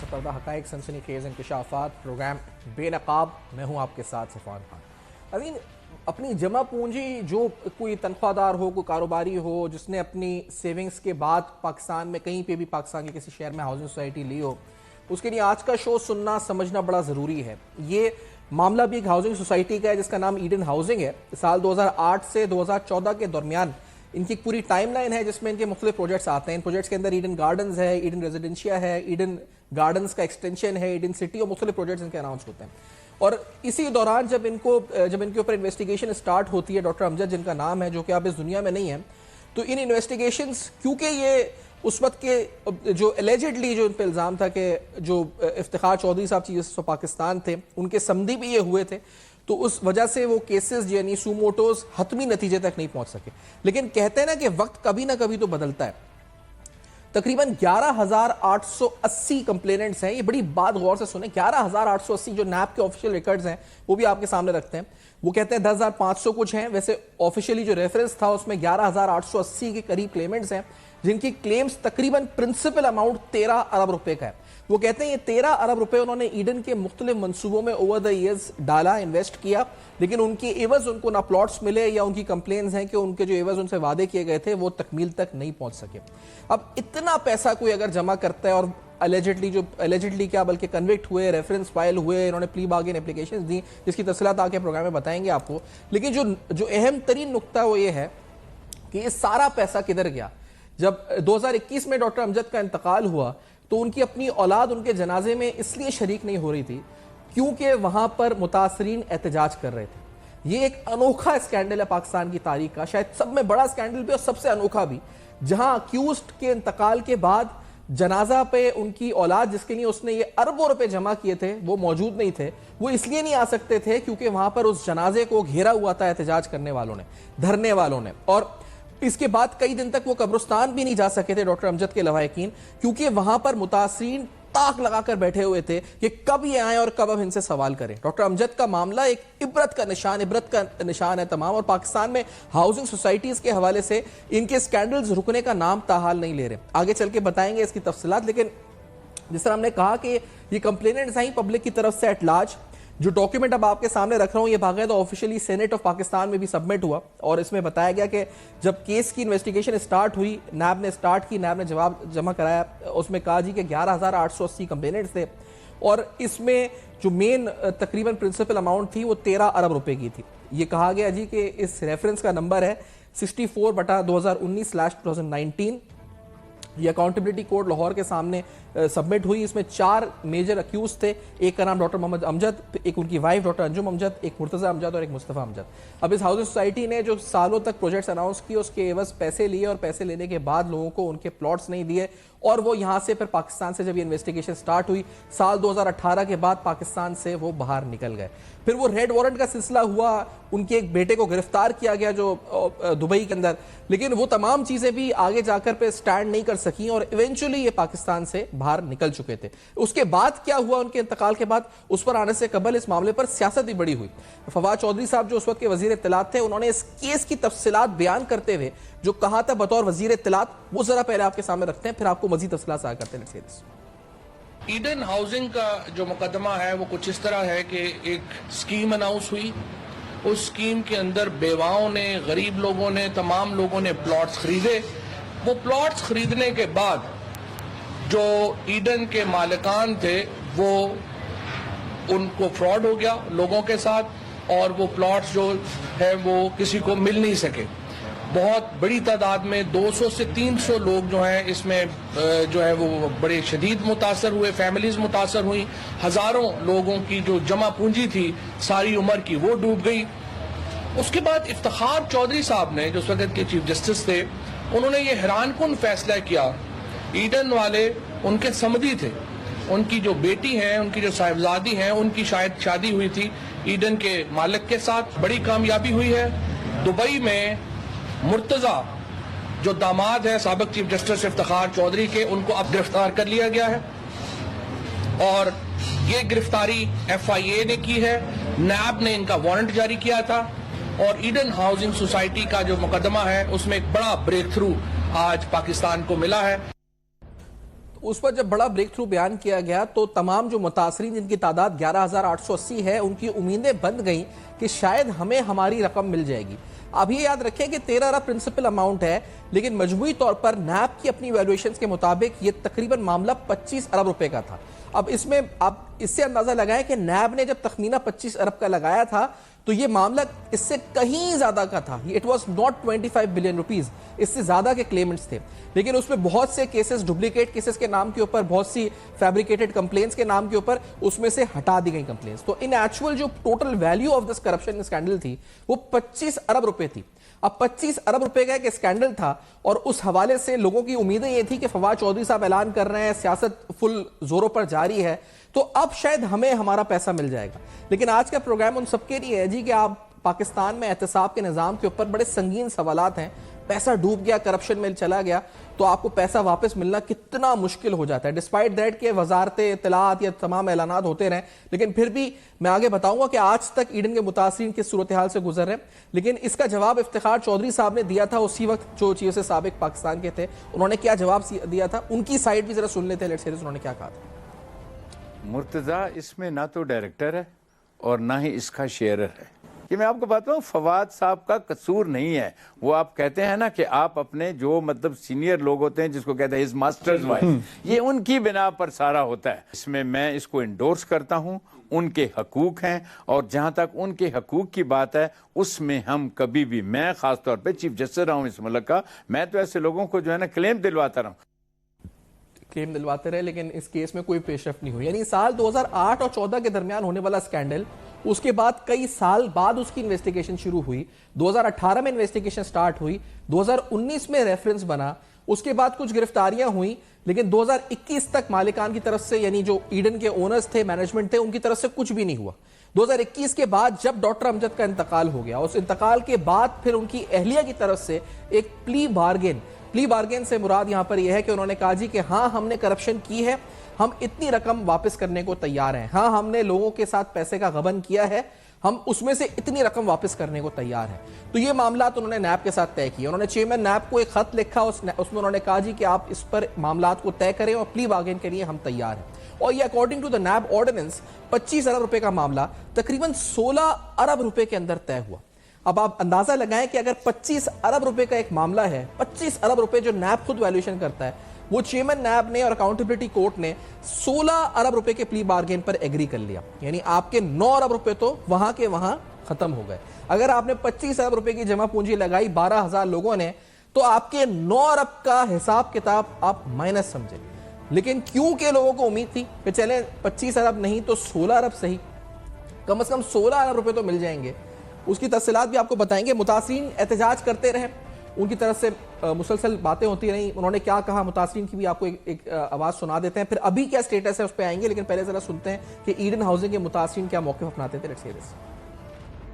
पर्दा हक़ाइक़ सनसनीखेज़ इंकशाफ़ात प्रोग्राम बेनकाब। मैं हूँ आपके साथ सफ़ान खान। अजीम, अपनी जमा पूंजी जो कोई तनख्वाहदार हो, कोई कारोबारी हो, जिसने अपनी सेविंग्स के बाद पाकिस्तान में कहीं पे भी पाकिस्तान के किसी शहर में हाउसिंग सोसाइटी ली हो, उसके लिए आज का शो सुनना समझना बड़ा ज़रूरी है। ये मामला भी एक हाउसिंग सोसाइटी का है जिसका नाम ईडन हाउसिंग है। साल 2008 से 2014 के दरमियान इनकी पूरी टाइमलाइन है जिसमें इनके मुख्तलिफ प्रोजेक्ट्स आते हैं। इन प्रोजेक्ट्स के अंदर ईडन गार्डन्स है, ईडन रेजिडेंशिया है, ईडन गार्डन्स का एक्सटेंशन है, ईडन सिटी और मुख्तलिफ प्रोजेक्ट्स इनके अनाउंस होते हैं। और इसी दौरान जब इनके ऊपर इन्वेस्टिगेशन स्टार्ट होती है, डॉक्टर अमजद जिनका नाम है, जो कि आप इस दुनिया में नहीं है, तो इन इन्वेस्टिगेशंस क्योंकि ये उस वक्त के जो एलिजिडली जो इन पर इल्ज़ाम था कि जो इफ्तिखार चौधरी साहब चीफ पाकिस्तान थे, उनके समधी भी ये हुए थे, तो उस वजह से वो केसेस यानी सूमोटोस हतमी नतीजे तक नहीं पहुंच सके। लेकिन कहते हैं ना कि वक्त कभी ना कभी तो बदलता है। तकरीबन 11,880 कंप्लेनेंट्स हैं। ये बड़ी बात गौर से सुने, 11,880 जो नैब के ऑफिशियल रिकॉर्ड्स हैं वो भी आपके सामने रखते हैं। वो कहते हैं 10,500 कुछ हैं, वैसे ऑफिशियली जो रेफरेंस था उसमें 11,880 के करीब क्लेमेंट्स हैं, जिनकी क्लेम्स तकरीबन प्रिंसिपल अमाउंट 13 अरब रुपए का है। वो कहते हैं ये 13 अरब रुपए उन्होंने ईडन के मुख्तलिफ मंसूबों में ओवर द ईयर्स डाला, इन्वेस्ट किया, लेकिन उनकी एवज उनको ना प्लॉट्स मिले या उनकी कंप्लेन्स हैं कि उनके जो एवज उनसे वादे किए गए थे वो तकमील तक नहीं पहुंच सके। अब इतना पैसा कोई अगर जमा करता है और एलिजिडली क्या बल्कि कन्विक्ट हुए, रेफरेंस फाइल हुए, इन्होंने प्ली बार्गेन एप्लीकेशंस दी, जिसकी तफसीलात आके प्रोग्राम में बताएंगे आपको। लेकिन जो अहम तरीन नुक्ता वो ये है कि ये सारा पैसा किधर गया। जब 2021 में डॉक्टर अमजद का इंतकाल हुआ तो उनकी अपनी औलाद उनके जनाजे में इसलिए शरीक नहीं हो रही थी क्योंकि वहां पर मुतासरीन एहतजाज कर रहे थे। ये एक अनोखा स्कैंडल है पाकिस्तान की तारीख का, शायद सब में बड़ा स्कैंडल भी और सबसे अनोखा भी, जहां अक्यूज्ड के इंतकाल के बाद जनाजा पे उनकी औलाद, जिसके लिए उसने ये अरबों रुपए जमा किए थे, वो मौजूद नहीं थे। वो इसलिए नहीं आ सकते थे क्योंकि वहां पर उस जनाजे को घेरा हुआ था एहतजाज करने वालों ने, धरने वालों ने, और इसके बाद कई दिन तक वो कब्रिस्तान भी नहीं जा सके थे डॉक्टर अमजद के लवाहिकीन, क्योंकि वहां पर मुतासरीन ताक लगाकर बैठे हुए थे कि कब ये आए और कब अब इनसे सवाल करें। डॉक्टर अमजद का मामला एक इबरत का निशान है तमाम, और पाकिस्तान में हाउसिंग सोसाइटीज के हवाले से इनके स्कैंडल्स रुकने का नाम ताहाल नहीं ले रहे। आगे चल के बताएंगे इसकी तफसीलात। लेकिन जिस तरह हमने कहा कि ये कंप्लेनेंट्स आई पब्लिक की तरफ से एट लार्ज। जो डॉक्यूमेंट अब आपके सामने रख रहा हूं, ये बाकायदा ऑफिशियली सेनेट ऑफ पाकिस्तान में भी सबमिट हुआ, और इसमें बताया गया कि जब केस की इन्वेस्टिगेशन स्टार्ट हुई, नैब ने स्टार्ट की, नैब ने जवाब जमा कराया, उसमें कहा जी कि 11,880 कंप्लेनेंट्स थे, और इसमें जो मेन तकरीबन प्रिंसिपल अमाउंट थी वो 13 अरब रुपए की थी। ये कहा गया जी कि इस रेफरेंस का नंबर है 64/2019/2019। ये अकाउंटेबिलिटी कोड लाहौर के सामने सबमिट हुई। इसमें 4 मेजर अक्यूज थे। एक का नाम डॉक्टर मोहम्मद अमजद, एक उनकी वाइफ डॉक्टर अंजुम अमजद, एक मुर्तजा अमजद और एक मुस्तफ़ा अमजद। अब इस हाउसिंग सोसाइटी ने जो सालों तक प्रोजेक्ट्स अनाउंस किए, उसके एवज पैसे लिए, और पैसे लेने के बाद लोगों को उनके प्लॉट्स नहीं दिए, और वो यहां से फिर पाकिस्तान से जब ये इन्वेस्टिगेशन स्टार्ट हुई साल 2018 के बाद पाकिस्तान से वो बाहर निकल गए। फिर वो रेड वारंट का सिलसिला हुआ, उनके एक बेटे को गिरफ्तार किया गया जो दुबई के अंदर, लेकिन वो तमाम चीजें भी आगे जाकर पे स्टैंड नहीं कर सकी और इवेंचुअली ये पाकिस्तान से बाहर निकल चुके थे। उसके बाद क्या हुआ उनके इंतकाल के बाद, उस पर आने से कबल इस मामले पर सियासत भी बड़ी हुई। फवाद चौधरी साहब जो उस वक्त के वजीर इत्तलात थे, उन्होंने इस केस की तफसीलात बयान करते हुए जो कहा था बतौर वजीर इत्तलात, वो जरा पहले आपके सामने रखते हैं, फिर आपको मजीद तफसीलात आगे करते हैं। ईडन हाउसिंग का जो मुकदमा है वो कुछ इस तरह है कि एक स्कीम अनाउंस हुई। उस स्कीम के अंदर बेवाओं ने, गरीब लोगों ने, तमाम लोगों ने प्लॉट्स खरीदे। वो प्लॉट्स खरीदने के बाद जो ईडन के मालिकान थे वो उनको फ्रॉड हो गया लोगों के साथ, और वो प्लॉट्स जो है वो किसी को मिल नहीं सके। बहुत बड़ी तादाद में 200 से 300 लोग जो हैं इसमें जो है वो बड़े शदीद मुतासर हुए, फैमिलीज मुतासर हुई। हजारों लोगों की जो जमा पूंजी थी सारी उम्र की वो डूब गई। उसके बाद इफ्तिखार चौधरी साहब ने, जो उस वक्त के चीफ जस्टिस थे, उन्होंने ये हैरानकुन फैसला किया। ईडन वाले उनके समधी थे, उनकी जो बेटी हैं, उनकी जो साहिबजादी हैं, उनकी शायद शादी हुई थी ईडन के मालिक के साथ। बड़ी कामयाबी हुई है। दुबई में मुर्तजा जो दामाद है साबिक चीफ जस्टिस इफ्तिखार चौधरी के, उनको अब गिरफ्तार कर लिया गया है, और ये गिरफ्तारी FIA ने की है। नैब ने इनका वारंट जारी किया था, और ईडन हाउसिंग सोसाइटी का जो मुकदमा है उसमें एक बड़ा ब्रेक थ्रू आज पाकिस्तान को मिला है। उस पर जब बड़ा ब्रेक थ्रू बयान किया गया तो तमाम जो मुतासरीन जिनकी तादाद 11,880 है उनकी उम्मीदें बंद गई कि शायद हमें हमारी रकम मिल जाएगी। अब ये याद रखें कि 13 अरब प्रिंसिपल अमाउंट है, लेकिन मजमूई तौर पर नैब की अपनी वैल्यूएशंस के मुताबिक ये तकरीबन मामला 25 अरब रुपए का था। अब इसमें आप इससे अंदाजा लगाएं कि नैब ने जब तखमीना 25 अरब का लगाया था तो ये मामला इससे कहीं ज्यादा का था। It was not 25 billion rupees, इससे ज्यादा के क्लेमेंट्स थे। लेकिन उसमें बहुत से केसेस डुप्लीकेट केसेस के नाम के ऊपर, बहुत सी फैब्रिकेटेड कंप्लेंट्स के नाम के ऊपर उसमें से हटा दी गई कंप्लेंट्स। तो इन एक्चुअल जो total value of this corruption scandal थी वो 25 अरब रुपए थी। अब 25 अरब रुपए का एक स्कैंडल था और उस हवाले से लोगों की उम्मीदें ये थी कि फवाद चौधरी साहब ऐलान कर रहे हैं सियासत फुल जोरों पर जारी है, तो अब शायद हमें हमारा पैसा मिल जाएगा। लेकिन आज का प्रोग्राम उन सबके लिए है जी कि आप पाकिस्तान में एहतसाब के निजाम के ऊपर बड़े संगीन सवालात हैं। पैसा डूब गया, करप्शन में चला गया, तो आपको पैसा वापस मिलना कितना मुश्किल हो जाता है। डिस्पाइट दैट के वजारत इत्तलात या तमाम ऐलानात होते रहे, लेकिन फिर भी मैं आगे बताऊंगा कि आज तक ईडन के मुतासरीन किस सूरत हाल से गुजर रहे हैं। लेकिन इसका जवाब इफ्तिखार चौधरी साहब ने दिया था उसी वक्त, जो चीफ से साबिक पाकिस्तान के थे। उन्होंने क्या जवाब दिया था, उनकी साइड भी जरा सुन लेते हैं। लेट्स हियर उन्होंने क्या कहा था। मुर्तजा इसमें ना तो डायरेक्टर है और ना ही इसका शेयरर है। ये मैं आपको बताऊं, फवाद साहब का कसूर नहीं है। वो आप कहते हैं ना कि आप अपने जो मतलब सीनियर लोग होते हैं जिसको कहते हैं हिज मास्टर्स वाइफ, ये उनकी बिना पर सारा होता है। इसमें मैं इसको इंडोर्स करता हूं। उनके हकूक हैं और जहां तक उनके हकूक की बात है उसमें हम कभी भी, मैं खासतौर पर चीफ जस्टिस रहा हूं इस मुल्क का, मैं तो ऐसे लोगों को जो है ना क्लेम दिलवाता रहा हूं। क्लेम दिलवाते रहे, लेकिन इस केस में कोई पेशरफ्त नहीं हुई। यानी साल 2008 और 14 के दरमियान होने वाला स्कैंडल, उसके बाद कई साल बाद उसकी इन्वेस्टिगेशन शुरू हुई। 2018 में इन्वेस्टिगेशन स्टार्ट हुई, 2019 में रेफरेंस बना, उसके बाद कुछ गिरफ्तारियां हुई, लेकिन 2021 तक मालिकान की तरफ से, यानी जो ईडन के ओनर्स थे, मैनेजमेंट थे, उनकी तरफ से कुछ भी नहीं हुआ। 2021 के बाद जब डॉक्टर अमजद का इंतकाल हो गया, उस इंतकाल के बाद फिर उनकी अहलिया की तरफ से एक प्ली बार्गेन से मुराद यहां पर यह है कि उन्होंने कहा जी कि हाँ हमने करप्शन की है, हम इतनी रकम वापस करने को तैयार हैं, हाँ हमने लोगों के साथ पैसे का गबन किया है, हम उसमें से इतनी रकम वापस करने को तैयार हैं। तो ये मामला तो उन्होंने नैब के साथ तय किया। उन्होंने चेयरमैन नैब को एक खत लिखा, उसमें उन्होंने कहा जी कि आप इस पर मामलात को तय करें और प्ली बार्गेन के लिए हम तैयार हैं। और ये according to the NAB ordinance 25 अरब रुपए का मामला तकरीबन 16 अरब रुपए के अंदर तय हुआ। अब आप अंदाजा लगाएं कि अगर 25 अरब रुपए का एक मामला है, 25 अरब रुपए जो नैब खुद वैल्यूएशन करता है, वो चेयरमैन नैब ने और अकाउंटेबिलिटी कोर्ट ने 16 अरब रुपए के प्ली बार्गेन पर एग्री कर लिया। यानी आपके 9 अरब रुपए तो वहां के वहां खत्म हो गए। अगर आपने 25 अरब रुपए की जमा पूंजी लगाई 12,000 लोगों ने, तो आपके 9 अरब का हिसाब किताब आप माइनस समझे। लेकिन क्योंकि लोगों को उम्मीद थी कि चले 25 अरब नहीं तो 16 अरब सही, कम से कम 16 अरब रुपए तो मिल जाएंगे। उसकी तफसीलात भी आपको बताएंगे। मुतासरीन एहतजाज करते रहे, उनकी तरफ से मुसलसल बातें होती रही। उन्होंने क्या कहा, मुतासरीन की भी आपको एक आवाज सुना देते हैं, फिर अभी क्या स्टेटस है उस पर आएंगे। लेकिन पहले जरा सुनते हैं कि ईडन हाउसिंग के मुतासरीन क्या मौक़िफ़ अपनाते थे। Let's hear this.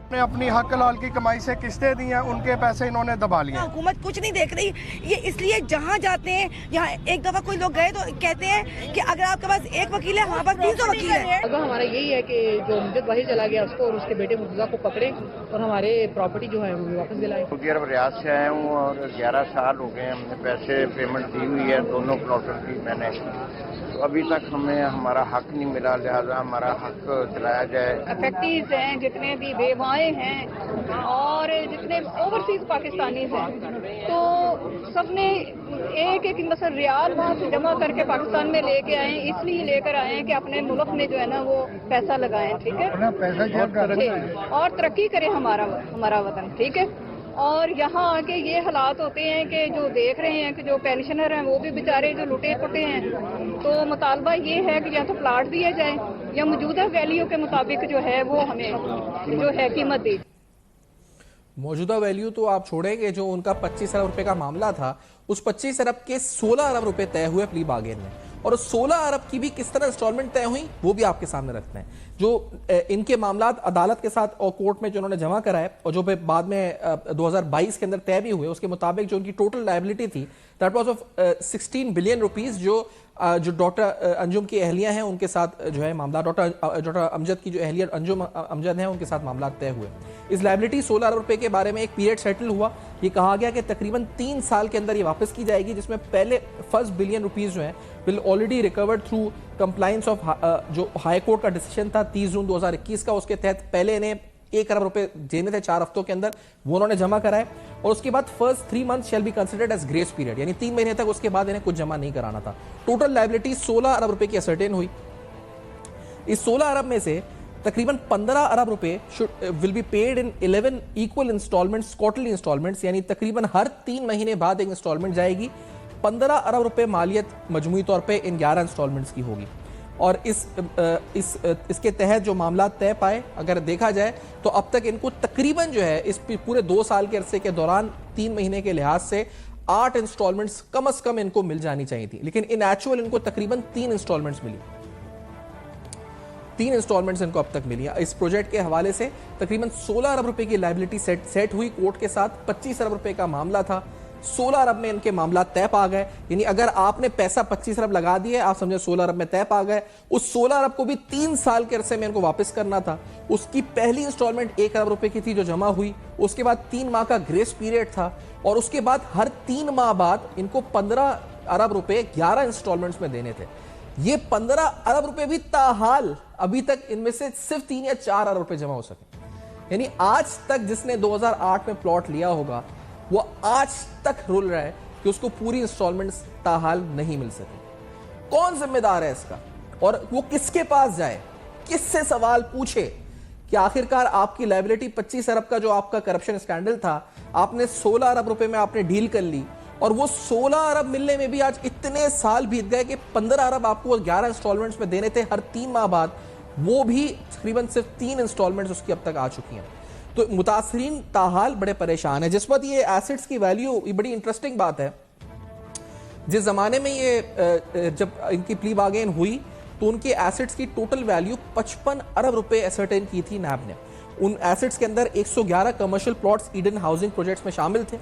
ने अपनी हक लाल की कमाई से किस्तें दी हैं, उनके पैसे इन्होंने दबा लिए। हुकूमत कुछ नहीं देख रही। ये इसलिए जहाँ जाते हैं, यहाँ एक दफा कोई लोग गए तो कहते हैं कि अगर आपके पास एक वकील है, हमारे पास 300 वकील है। अगर हमारा यही है कि जो अमजद वाहिद चला गया उसको और उसके बेटे मुर्तजा को पकड़े और हमारे प्रॉपर्टी जो है वो भी वापस दिलाएं। सऊदी अरब रियाद से आया हूँ और 11 साल हो गए, हमने पैसे पेमेंट दी हुई है, दोनों प्लॉटर की मैंने, तो अभी तक हमें हमारा हक नहीं मिला, लिहाजा हमारा हक दिलाया जाए। अफेक्टीज हैं, जितने भी बेवाएं हैं और जितने ओवरसीज पाकिस्तानीज हैं, तो सबने एक एक मसल रियाल वहाँ से जमा करके पाकिस्तान में लेके आए। इसलिए लेकर आए हैं कि अपने मुल्क में जो है ना वो पैसा लगाएं, ठीक है, और तरक्की करे हमारा वतन, ठीक है। और यहाँ आके ये हालात होते हैं कि जो देख रहे हैं कि जो पेंशनर हैं वो भी बेचारे जो लुटे पुटे हैं। तो मुतालबा ये है कि या तो प्लाट दिए जाए या मौजूदा वैल्यू के मुताबिक जो है वो हमें जो है कीमत दी। मौजूदा वैल्यू तो आप छोड़ेंगे, जो उनका 25 अरब रुपए का मामला था, उस 25 अरब के 16 अरब रुपए तय हुए प्ली बार्गेन में। और 16 अरब की भी किस तरह इंस्टॉलमेंट तय हुई वो भी आपके सामने रखते हैं। जो इनके मामलात अदालत के साथ और कोर्ट में जो उन्होंने जमा कराए और जो बाद में 2022 के अंदर तय भी हुए, उसके मुताबिक जो उनकी टोटल लायबिलिटी थी that was of 16 billion rupees, जो डॉक्टर अंजुम की अहलिया हैं उनके साथ जो है मामला, डॉक्टर अमजद की जो अहलिया अंजुम अमजद हैं उनके साथ मामला तय हुए। इस लायबिलिटी 16 अरब रुपए के बारे में एक पीरियड सेटल हुआ। ये कहा गया कि तकरीबन 3 साल के अंदर ये वापस की जाएगी, जिसमें पहले फर्स्ट बिलियन रुपीस जो है will already recovered through compliance of जो हाई कोर्ट का डिसीजन था 30 जून 2021 का, उसके तहत पहले इन्हें 1 अरब रुपए देने थे 4 हफ्तों के अंदर, वो उन्होंने जमा कराए। और उसके बाद first 3 month shall be considered as grace period, यानी 3 महीने तक उसके बाद इन्हें कुछ जमा नहीं कराना था। टोटल लायबिलिटी 16 अरब रुपए की असर्टेन हुई। इस 16 अरब में से तकरीबन 15 अरब रुपए will be paid in 11 equal instalments, quarterly instalments, यानी तकरीबन हर 3 महीने बाद एक इंस्टॉलमेंट जाएगी। 15 अरब रुपए मालियत मजमूई तौर पे इन 11 इंस्टॉलमेंट्स की होगी। और इसके तहत जो मामला तय पाए, अगर देखा जाए तो अब तक इनको तकरीबन जो है इस पूरे 2 साल के अरसे के दौरान 3 महीने के लिहाज से 8 इंस्टॉलमेंट्स कम से कम इनको मिल जानी चाहिए थी, लेकिन इन एक्चुअल इनको तकरीबन 3 इंस्टॉलमेंट्स मिली। 3 इंस्टॉलमेंट्स इनको अब तक मिली। इस प्रोजेक्ट के हवाले से तकरीबन 16 अरब रुपए की लायबिलिटी सेट हुई कोर्ट के साथ। 25 अरब रुपए का मामला था, 16 अरब में इनके मामला तय पा गए। यानी अगर आपने पैसा 25 अरब लगा दिए, आप समझे 16 अरब में तय पा गए। उस 16 अरब को भी 3 साल के अरसे में इनको वापस करना था। उसकी पहली इंस्टॉलमेंट 1 अरब रुपए की थी जो जमा हुई, उसके बाद 3 माह का ग्रेस पीरियड था, और उसके बाद हर 3 माह बाद इनको 15 अरब रुपए 11 इंस्टॉलमेंट्स में देने थे। ये 15 अरब रुपए भी ताहाल अभी तक इनमें से सिर्फ 3 या 4 अरब रुपए जमा हो सके। यानी आज तक जिसने 2008 में प्लॉट लिया होगा वो आज तक रोल रहा है कि उसको पूरी इंस्टॉलमेंट्स ताहाल नहीं मिल सकी। कौन जिम्मेदार है इसका, और वो किसके पास जाए, किससे सवाल पूछे कि आखिरकार आपकी लायबिलिटी 25 अरब का जो आपका करप्शन स्कैंडल था, आपने 16 अरब रुपए में आपने डील कर ली, और वो 16 अरब मिलने में भी आज इतने साल बीत गए कि 15 अरब आपको 11 इंस्टॉलमेंट्स में देने थे हर 3 माह बाद, वो भी तकरीबन सिर्फ 3 इंस्टॉलमेंट्स उसकी अब तक आ चुकी हैं। तो मुतासरीन ताहाल बड़े परेशान है। जिस वक्त ये एसेट्स की वैल्यू, ये बड़ी इंटरेस्टिंग बात है, जिस जमाने में ये जब इनकी प्ली बार्गेन हुई तो उनके एसेट्स की टोटल वैल्यू 55 अरब रुपए एसर्टेन की थी नैब ने। उन एसेट्स के अंदर 111 commercial plots Eden housing projects में शामिल थे।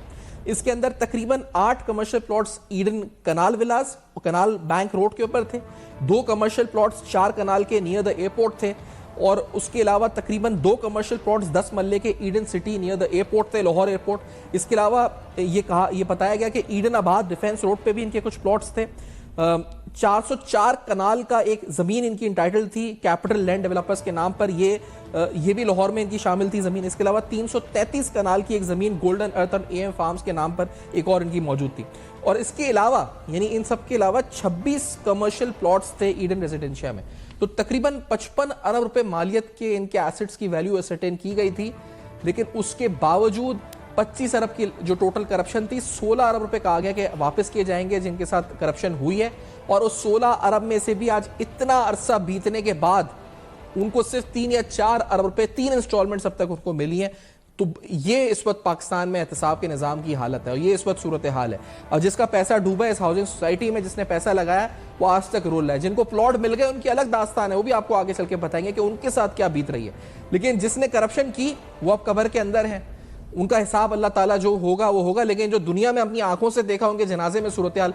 इसके अंदर तकरीबन 8 कमर्शियल प्लॉट्स ईडन कनाल विलास और कनाल बैंक रोड के ऊपर थे, 2 कमर्शियल प्लॉट्स 4 कनाल के नियर द एयरपोर्ट थे, और उसके अलावा तकरीबन 2 कमर्शियल प्लॉट्स 10 मल्ले के Eden city near the airport थे, लाहौर एयरपोर्ट। इसके अलावा ये बताया गया कि ईडन आबाद डिफेंस रोड पे भी इनके कुछ प्लॉट्स थे। 404 कनाल का एक जमीन इनकी इंटाइटल थी कैपिटल लैंड डेवलपर्स के नाम पर, ये भी लाहौर में इनकी शामिल थी जमीन। इसके अलावा 333 कनाल की एक जमीन गोल्डन अर्थ और एएम फार्म्स के नाम पर एक और इनकी मौजूद थी। और इसके अलावा यानी इन सब के अलावा 26 कमर्शियल प्लॉट्स थे ईडन रेजिडेंशिया में। तो तकरीबन 55 अरब रुपए मालियत के इनके एसेट्स की वैल्यू असर्टेन की गई थी, लेकिन उसके बावजूद 25 अरब की जो टोटल करप्शन थी, 16 अरब रुपए कहा गया कि वापस किए जाएंगे जिनके साथ करप्शन हुई है। और उस 16 अरब में से भी आज इतना अरसा बीतने के बाद उनको सिर्फ 3 या 4 अरब रुपए 3 इंस्टॉलमेंट्स अब तक उनको मिली हैं। तो ये इस वक्त पाकिस्तान में एहतसाब के निज़ाम की हालत है, और ये इस वक्त सूरत हाल है। और जिसका पैसा डूबा है इस हाउसिंग सोसाइटी में, जिसने पैसा लगाया वो आज तक रोल रहा है। जिनको प्लॉट मिल गए उनकी अलग दास्तान है, वो भी आपको आगे चल के बताएंगे कि उनके साथ क्या बीत रही है। लेकिन जिसने करप्शन की वो अब कब्र के अंदर है, उनका हिसाब अल्लाह ताला जो होगा वो होगा। लेकिन जो दुनिया में अपनी आंखों से देखा उनके जनाजे में सूरत हाल,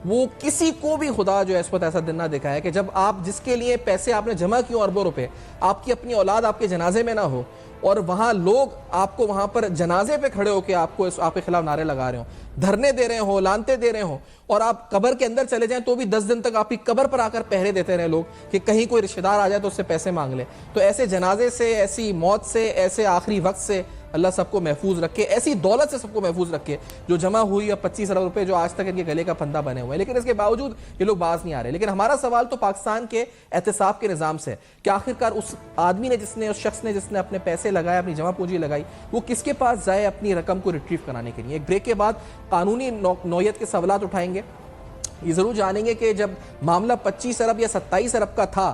वो किसी को भी खुदा जो है इस वक्त ऐसा दिन ना दिखाया कि जब आप जिसके लिए पैसे आपने जमा किए अरबों रुपए, आपकी अपनी औलाद आपके जनाजे में ना हो, और वहां लोग आपको वहां पर जनाजे पे खड़े होकर आपके खिलाफ नारे लगा रहे हो, धरने दे रहे हो, लानते दे रहे हो, और आप कब्र के अंदर चले जाएं तो भी 10 दिन तक आपकी कब्र पर आकर पहरे देते रहे लोग कि कहीं कोई रिश्तेदार आ जाए तो उससे पैसे मांग ले। तो ऐसे जनाजे से, ऐसी मौत से, ऐसे आखिरी वक्त से अल्लाह सबको महफूज रखे, ऐसी दौलत से सबको महफूज रखे जो जमा हुई है 25 अरब रुपए जो आज तक इनके गले का फंदा बने हुए हैं। लेकिन इसके बावजूद ये लोग बाज नहीं आ रहे। लेकिन हमारा सवाल तो पाकिस्तान के एहतसाब के निज़ाम से कि आखिरकार उस आदमी ने उस शख्स ने जिसने अपने पैसे लगाए, अपनी जमा पूंजी लगाई, वो किसके पास जाए अपनी रकम को रिट्रीव कराने के लिए। एक ब्रेक के बाद कानूनी नौयत के सवालात उठाएंगे। ये जरूर जानेंगे कि जब मामला 25 अरब या 27 अरब का था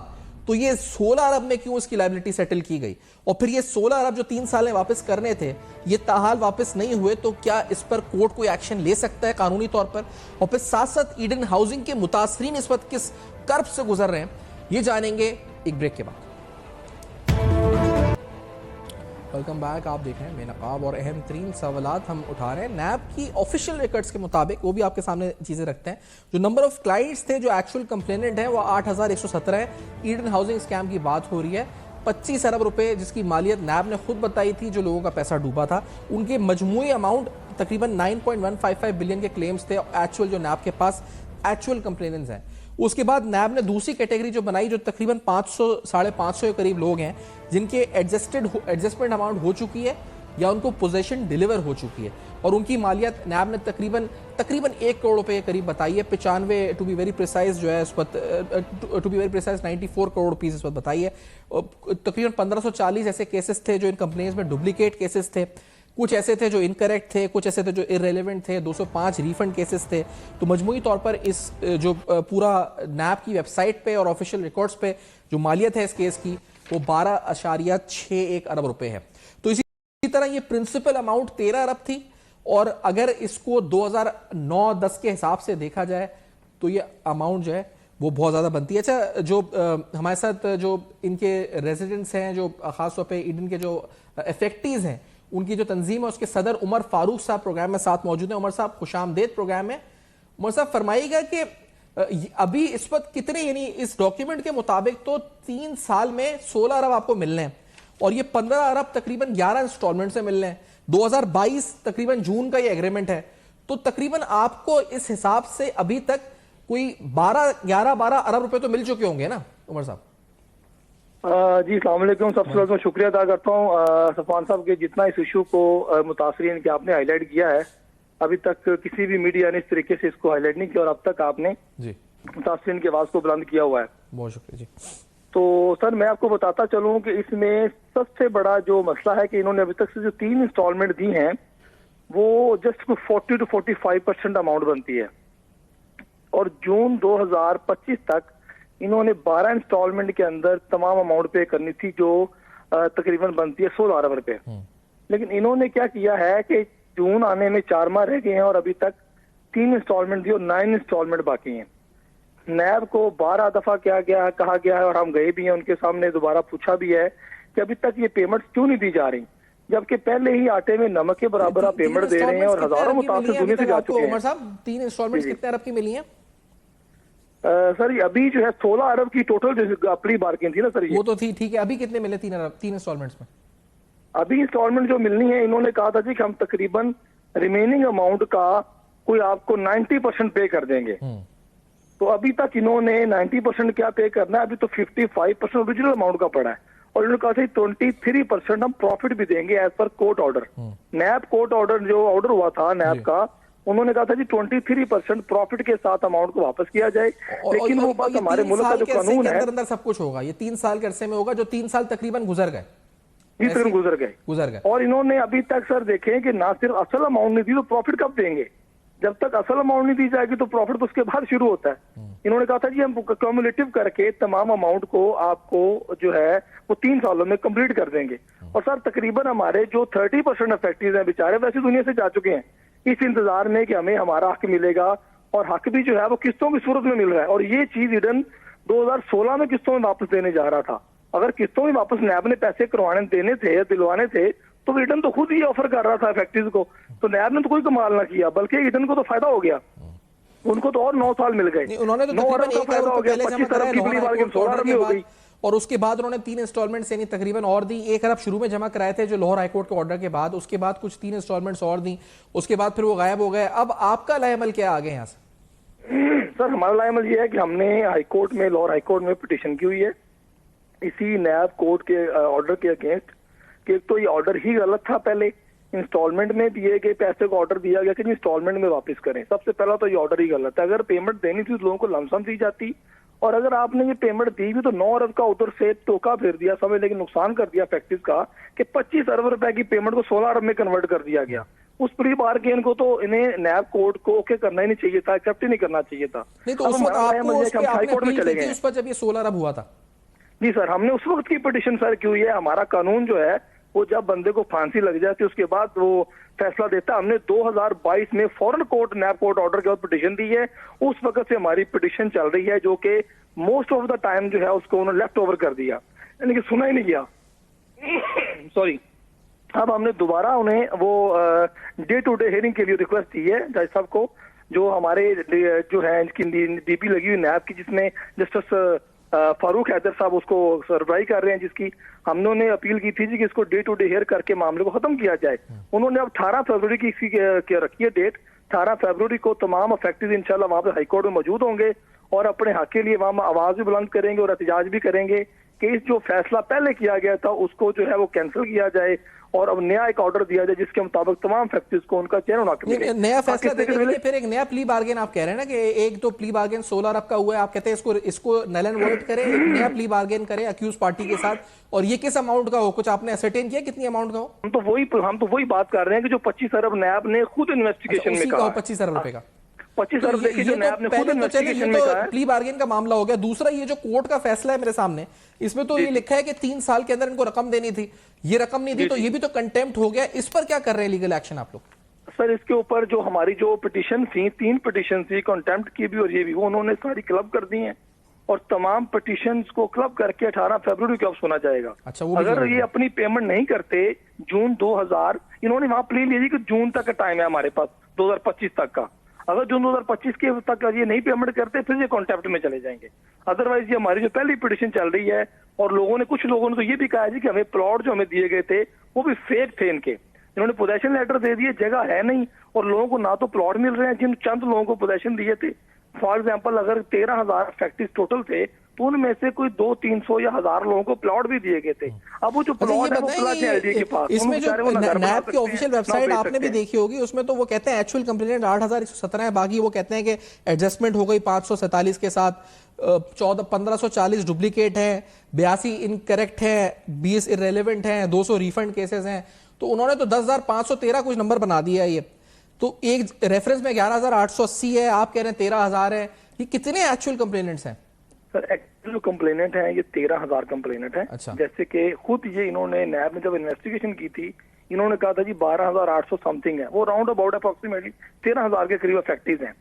तो ये 16 अरब में क्यों इसकी लायबिलिटी सेटल की गई, और फिर ये 16 अरब जो 3 साल में वापस करने थे ये ताहाल वापस नहीं हुए, तो क्या इस पर कोर्ट कोई एक्शन ले सकता है कानूनी तौर पर। और फिर साथ साथ ईडन हाउसिंग के मुतासरीन इस वक्त किस कर्ब से गुजर रहे हैं ये जानेंगे एक ब्रेक के बाद। वेलकम बैक, आप देख रहे हैं बेनकाब, और अहम तरीन सवालात हम उठा रहे हैं नैब की ऑफिशियल रिकॉर्ड्स के मुताबिक। वो भी आपके सामने चीज़ें रखते हैं। जो नंबर ऑफ क्लाइंट्स थे जो एक्चुअल कंप्लेनेंट है वो 8117 है। ईडन हाउसिंग स्कैम की बात हो रही है। 25 अरब रुपए जिसकी मालियत नैब ने खुद बताई थी, जो लोगों का पैसा डूबा था, उनके मजमूई अमाउंट तकरीबन 9.155 बिलियन के क्लेम्स थे एक्चुअल जो नैब के पास एक्चुअल कंप्लेनेंट्स हैं। उसके बाद नैब ने दूसरी कैटेगरी जो बनाई, जो तकरीबन 500 550 के करीब लोग हैं जिनके एडजस्टमेंट अमाउंट हो चुकी है या उनको पोजेशन डिलीवर हो चुकी है, और उनकी मालियत नैब ने तकरीबन 1 करोड़ रुपए के करीब बताई है। 95 टू बी वेरी प्रिसाइज जो है इस वक्त, to be very precise 94 crore rupees इस वक्त बताई है। तकरीबन 1540 ऐसे केसेस थे जो इन कंपनीज में डुप्लीकेट केसेस थे, कुछ ऐसे थे जो इनकरेक्ट थे, कुछ ऐसे थे जो इररेलेवेंट थे, 205 रिफंड केसेस थे। तो मजमूई तौर पर इस जो पूरा नैब की वेबसाइट पे और ऑफिशियल रिकॉर्ड्स पे जो मालियत है इस केस की वो 12.61 अरब रुपए है। तो इसी तरह ये प्रिंसिपल अमाउंट 13 अरब थी, और अगर इसको 2009-10 के हिसाब से देखा जाए तो ये अमाउंट जो है वो बहुत ज़्यादा बनती है। अच्छा, जो हमारे साथ जो इनके रेजिडेंट्स हैं, जो ख़ासतौर पे ईडन के जो इफेक्टिव्स हैं, उनकी जो तंजीम है उसके सदर उमर फारूक साहब प्रोग्राम में साथ मौजूद हैं। उमर साहब खुशामदेद प्रोग्राम में। उमर साहब फरमाइएगा कि अभी इस वक्त कितने, यानी इस डॉक्यूमेंट के मुताबिक तो 3 साल में 16 अरब आपको मिलने हैं, और ये 15 अरब तकरीबन 11 इंस्टॉलमेंट से मिलने हैं। 2022 तकरीबन जून का ये एग्रीमेंट है, तो तकरीबन आपको इस हिसाब से अभी तक कोई 11-12 अरब रुपए तो मिल चुके होंगे ना उमर साहब? जी अस्सलाम वालेकुम। सबसे पहले मैं शुक्रिया अदा करता हूँ सफान साहब के, जितना इस इशू को मुतासरीन के आपने हाईलाइट किया है। अभी तक किसी भी मीडिया ने इस तरीके से इसको हाईलाइट नहीं किया, और अब तक आपने जी मुतासरीन की आवाज को बुलंद किया हुआ है। बहुत शुक्रिया जी। तो सर मैं आपको बताता चलूं कि इसमें सबसे बड़ा जो मसला है कि इन्होंने अभी तक से जो 3 इंस्टॉलमेंट दी हैं वो जस्ट 40 to 45% अमाउंट बनती है, और जून 2025 तक इन्होंने 12 इंस्टॉलमेंट के अंदर तमाम अमाउंट पे करनी थी, जो तकरीबन बनती है 16 अरब रुपए। लेकिन इन्होंने क्या किया है कि जून आने में 4 माह रह गए हैं और अभी तक 3 इंस्टॉलमेंट दी और 9 इंस्टॉलमेंट बाकी हैं। नैब को 12 दफा कहा गया है, और हम गए भी हैं उनके सामने, दोबारा पूछा भी है कि अभी तक ये पेमेंट क्यों नहीं दी जा रही, जबकि पहले ही आटे में नमक के बराबर आप पेमेंट दे रहे हैं, और हजारों मुतासिर दुनिया से जा चुके हैं। उमर साहब 3 इंस्टॉलमेंट कितने अरब की मिली हैं? सर अभी जो है 16 अरब की टोटल जो अपनी बार्गेन थी ना सर, वो तो थी, ठीक है। अभी कितने मिले 3 इंस्टॉलमेंट्स में? अभी इंस्टॉलमेंट जो मिलनी है, इन्होंने कहा था जी कि हम तकरीबन रिमेनिंग अमाउंट का कोई आपको 90% पे कर देंगे। तो अभी तक इन्होंने 90% क्या पे करना है, अभी तो 55% ओरिजिनल अमाउंट का पड़ा है, और इन्होंने कहा था 23% हम प्रॉफिट भी देंगे एज पर कोर्ट ऑर्डर। नैब कोर्ट ऑर्डर जो ऑर्डर हुआ था नैब का, उन्होंने कहा था जी 23% प्रॉफिट के साथ अमाउंट को वापस किया जाए। लेकिन वो बात हमारे मुल्क का जो कानून है, अंदर सब कुछ होगा, ये 3 साल के अरसे में होगा, जो 3 साल तकरीबन गुजर गए। गुजर गए। और इन्होंने अभी तक सर देखें कि ना सिर्फ असल अमाउंट नहीं दी, तो प्रॉफिट कब देंगे? जब तक असल अमाउंट नहीं दी जाएगी तो प्रॉफिट तो उसके बाद शुरू होता है। इन्होंने कहा था जी हम क्यूमुलेटिव करके तमाम अमाउंट को आपको जो है वो 3 सालों में कंप्लीट कर देंगे। और सर तकरीबन हमारे जो 30% इफेक्टिव हैं बेचारे, वैसे दुनिया से जा चुके हैं इस इंतजार में कि हमें हमारा हक मिलेगा, और हक भी जो है वो किस्तों की सूरत में मिल रहा है। और ये चीज ईडन 2016 में किस्तों में वापस देने जा रहा था। अगर किस्तों में वापस नैब ने पैसे करवाने देने थे या दिलवाने थे, तो ईडन तो खुद ही ऑफर कर रहा था इफेक्टिव को, तो नैब ने तो कोई कमाल ना किया, बल्कि ईडन को तो फायदा हो गया। उनको तो और 9 साल मिल गए। उन्होंने तो 9 अरब का फायदा हो गया, 25 अरब की बड़ी बार्गेन 16 अरब में हो गई। और उसके बाद उन्होंने 3 इंस्टॉलमेंट्स यानी तकरीबन और दी। 1 अरब शुरू में जमा कराए थे जो लाहौर हाईकोर्ट के ऑर्डर के बाद, उसके बाद कुछ 3 इंस्टॉलमेंट्स और दी, उसके बाद फिर वो गायब हो गए। अब आपका लाएमल क्या आगे यहाँ से? सर हमारा लाएमल ये है कि हमने हाईकोर्ट में, लाहौर हाईकोर्ट में पिटीशन की हुई है इसी नैब कोर्ट के ऑर्डर के अगेंस्ट, कि तो ये ऑर्डर ही गलत था। पहले इंस्टॉलमेंट में दिए गए पैसे को ऑर्डर दिया गया कि इंस्टॉलमेंट में वापस करें। सबसे पहला तो ये ऑर्डर ही गलत है। अगर पेमेंट देनी थी तो लोगों को लमसम दी जाती, और अगर आपने ये पेमेंट दी भी तो 9 अरब का उधर से टोका फिर दिया, समझ लेकिन नुकसान कर दिया फैक्ट्रीज का, कि 25 अरब रुपए की पेमेंट को 16 अरब में कन्वर्ट कर दिया गया। उस प्री बार्गेन को तो इन्हें नैब कोर्ट को ओके करना ही नहीं चाहिए था, एक्सेप्ट ही नहीं करना चाहिए था। नहीं तो उस वक्त आपको हाईकोर्ट में चले गए उस पर जब ये 16 अरब हुआ था? जी सर, हमने उस वक्त की पिटीशन सर की हुई है। हमारा कानून जो है वो जब बंदे को फांसी लग जाती है उसके बाद वो फैसला देता। हमने 2022 में फॉरेन कोर्ट नैब कोर्ट ऑर्डर के बाद पिटीशन दी है। उस वक्त से हमारी पिटीशन चल रही है, जो कि मोस्ट ऑफ द टाइम जो है उसको उन्होंने लेफ्ट ओवर कर दिया, यानी कि सुना ही नहीं गया। सॉरी। अब हमने दोबारा उन्हें वो डे टू डे हियरिंग के लिए रिक्वेस्ट दी है जज साहब को, जो हमारे जो है इनकी डीपी लगी हुई नैब की, जिसमें जस्टिस फारूक हैदर साहब उसको सरबराही कर रहे हैं, जिसकी हमने उन्हें अपील की थी जी कि इसको डे टू डे हेयर करके मामले को खत्म किया जाए। उन्होंने अब 18 फरवरी की इसकी रखी है डेट। 18 फरवरी को तमाम अफेक्टेड इंशाल्लाह वहां पे हाईकोर्ट में मौजूद होंगे और अपने हक के लिए वहाँ आवाज भी बुलंद करेंगे और एहतजाज भी करेंगे कि इस जो फैसला पहले किया गया था उसको जो है वो कैंसिल किया जाए और अब नया एक ऑर्डर दिया जाए जिसके मुताबिक तमाम फैक्ट्रीज को उनका चयन होना मिले। नया फैसला देने के लिए फिर एक नया प्ली बार्गेन आप कह रहे हैं ना कि एक तो प्ली बार्गेन 16 अरब का हुआ है, आप कहते हैं इसको नल एंड वॉइड करें, एक नया प्ली बार्गेन करें अक्यूज पार्टी के साथ, और ये किस अमाउंट का हो, कुछ आपने असरटेन किया कितनी अमाउंट का हो? हम तो वही बात कर रहे हैं कि जो 25 अरब नैब ने खुद इन्वेस्टिगेशन में कहा 25 अरब रुपए का 25 अरब देखिए जो नैब ने खुद इन्वेस्टिगेशन में कहा है। प्ली बार्गेन का मामला हो गया। दूसरा ये जो कोर्ट का फैसला है मेरे सामने, इसमें तो ये लिखा है कि 3 साल के अंदर इनको रकम देनी थी, ये रकम नहीं दी तो ये भी तो कंटेम्प्ट हो गया। इस पर क्या कर रहे हैं लीगल एक्शन आप लोग? सर इसके ऊपर जो हमारी जो पिटीशन थी, 3 पिटीशन थी, कंटेम्प्ट की भी और ये भी, वो उन्होंने सारी क्लब कर दी हैं और तमाम पिटीशंस को क्लब करके 18 फरवरी को अब सुना जाएगा। अच्छा, वो अगर ये अपनी पेमेंट नहीं करते जून 2000, इन्होंने वहां प्ली ली थी कि जून तक का टाइम है हमारे पास 2025 तक का, अगर जून 2025 के तक ये नहीं पेमेंट करते फिर ये कॉन्टेम्प्ट में चले जाएंगे। अदरवाइज ये हमारी जो पहली पिटीशन चल रही है और कुछ लोगों ने तो ये भी कहा है कि हमें प्लॉट जो हमें दिए गए थे वो भी फेक थे, इनके इन्होंने पोजेशन लेटर दे दिए, जगह है नहीं और लोगों को ना तो प्लॉट मिल रहे हैं। जिन चंद लोगों को पोजेशन दिए थे, फॉर एग्जाम्पल अगर 13,000 फैक्ट्रीज टोटल थे तो उनमें से कोई 200-300 या 1000 लोगों को प्लॉट भी दिए गए थे। अब वो जो प्लॉट है वो एलडी के पास, इसमें जो नैब की ऑफिशियल वेबसाइट आपने भी देखी होगी, उसमें तो वो कहते हैं एक्चुअल कंप्लेंट 8,117 है, बाकी वो कहते हैं कि एडजस्टमेंट हो गई 547 के साथ, 1540 डुप्लीकेट है, 82 इनकरेक्ट है, 20 इररेलेवेंट है, 200 रिफंड केसेस हैं। तो उन्होंने तो 10,513 कुछ नंबर बना दिया है। ये तो एक रेफरेंस में 11,880 है, आप कह रहे हैं 13,000 है। ये कितने एक्चुअल कंप्लेनेंट्स हैं सर? एक्चुअल जो कंप्लेनेंट है ये 13,000 कंप्लेनेंट है। अच्छा। जैसे कि खुद ये इन्होंने नैब ने जब इन्वेस्टिगेशन की थी, इन्होंने कहा था जी 12,800 समथिंग है, वो राउंड अबाउट अप्रोक्सीमेटली 13,000 के करीब फैक्ट्रीज हैं।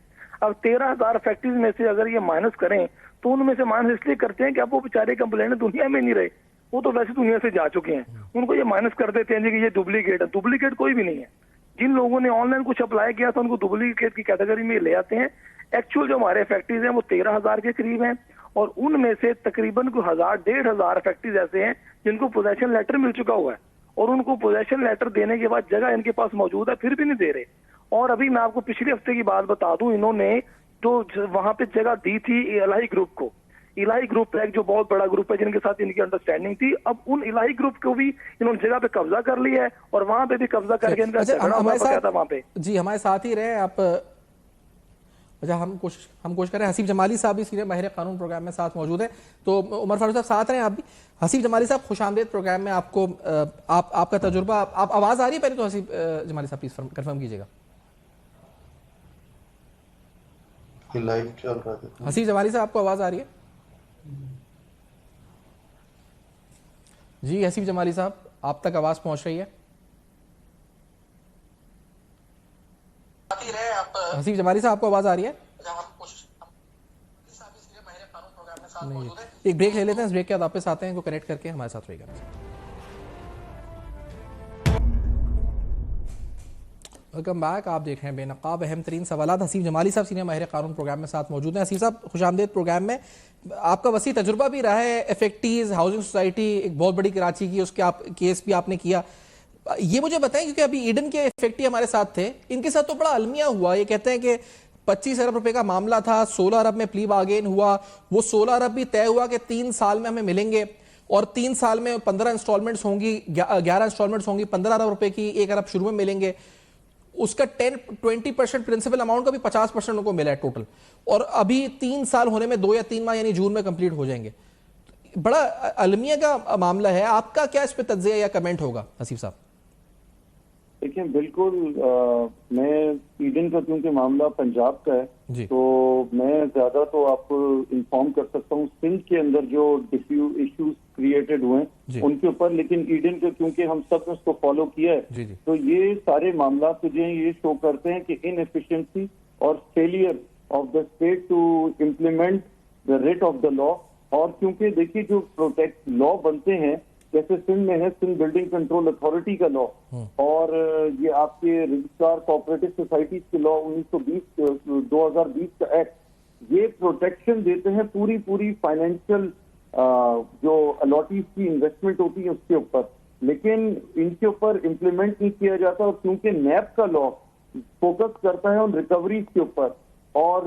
अब 13,000 फैक्ट्रीज में से अगर ये माइनस करें तो उनमें से माइनस इसलिए करते हैं कि अब वो बेचारे कंप्लेनेंट दुनिया में नहीं रहे, वो तो वैसे दुनिया से जा चुके हैं, उनको ये माइनस कर देते हैं जी कि ये डुप्लीकेट है। डुप्लीकेट कोई भी नहीं है। जिन लोगों ने ऑनलाइन कुछ अप्लाई किया था उनको डुप्लीकेट की कैटेगरी में ले आते हैं। एक्चुअल जो हमारे फैक्ट्रीज हैं वो 13,000 के करीब हैं और उनमें से तकरीबन को 1,000-1,500 फैक्ट्रीज ऐसे हैं जिनको पोजेशन लेटर मिल चुका हुआ है और उनको पोजेशन लेटर देने के बाद जगह इनके पास मौजूद है फिर भी नहीं दे रहे। और अभी मैं आपको पिछले हफ्ते की बात बता दूं, इन्होंने जो वहां पे जगह दी थी इलाही ग्रुप को, इलाही ग्रुप एक जो बहुत बड़ा ग्रुप है जिनके साथ इनकी अंडरस्टैंडिंग थी, अब उन इलाही ग्रुप को भी इन्होंने जगह पे कब्जा कर लिया है और वहां पे भी कब्जा करके इनका झगड़ा हुआ था वहां पे। जी हमारे साथ ही रहे आप। अच्छा, हम कोशिश करें। हसीब जमाली साहब भी सीनियर माहिर कानून प्रोग्राम में साथ मौजूद है, तो उमर फारूक साहब साथ रहे आप भी। हसीब जमाली साहब खुशामदीद प्रोग्राम में आपको आपका तजुर्बा, आप आवाज आ रही है? पहले तो हसीब जमाली साहब प्लीज कंफर्म कीजिएगा। लाइव चल रहा है। हसीब जमाली साहब आपको आवाज आ रही है? जी हसीब जमाली साहब, आप तक आवाज पहुंच रही है? हसीब जमाली साहब आपको आवाज आ रही है? नहीं, एक ब्रेक ले लेते हैं, इस ब्रेक के बाद वापस आते हैं, इनको कनेक्ट करके हमारे साथ रहेगा। Welcome back. आप देख रहे हैं बेनकाब अहम तरीन सवालात। हसीब जमाली साहब सीनियर माहिर कानून प्रोग्राम में साथ मौजूद हैं। हसीब साहब खुशामदीद प्रोग्राम में। आपका वसी तजुर्बा भी रहा है, एफेक्टीज हाउसिंग सोसाइटी एक बहुत बड़ी कराची की, उसके आप केस भी आपने किया। ये मुझे बताएं, क्योंकि अभी ईडन के इफेक्टी हमारे साथ थे, इनके साथ तो बड़ा अलमिया हुआ। ये कहते हैं कि 25 अरब रुपए का मामला था, 16 अरब में प्ली बार्गेन हुआ, वो 16 अरब भी तय हुआ कि 3 साल में हमें मिलेंगे और 3 साल में 15 इंस्टॉलमेंट्स होंगी, 11 इंस्टॉलमेंट्स होंगी, 15 अरब रुपए की, 1 अरब शुरू में मिलेंगे। उसका 10-20% प्रिंसिपल अमाउंट का भी 50% उनको मिला है टोटल, और अभी 3 साल होने में 2 या 3 माह यानी जून में कंप्लीट हो जाएंगे। बड़ा अलमिया का मामला है। आपका क्या इस पर तज्जिया या कमेंट होगा हसीब साहब? देखिए बिल्कुल, मैं ईडन का क्योंकि मामला पंजाब का है तो मैं ज्यादा तो आपको इन्फॉर्म कर सकता हूँ सिंध के अंदर जो इश्यूज क्रिएटेड हुए हैं उनके ऊपर, लेकिन ईडन का क्योंकि हम सब ने उसको फॉलो किया है तो ये सारे मामला तुझे ये शो करते हैं कि इनएफिशिएंसी और failure of the state to implement the writ of the law. और क्योंकि देखिए जो प्रोटेक्ट लॉ बनते हैं, जैसे सिंध में है सिंध बिल्डिंग कंट्रोल अथॉरिटी का लॉ और ये आपके रजिस्ट्रार कोऑपरेटिव सोसाइटीज के लॉ 2020 का एक्ट, ये प्रोटेक्शन देते हैं पूरी फाइनेंशियल जो अलॉटीज की इन्वेस्टमेंट होती है उसके ऊपर, लेकिन इनके ऊपर इम्प्लीमेंट नहीं किया जाता। और क्योंकि नैब का लॉ फोकस करता है उन रिकवरीज के ऊपर, और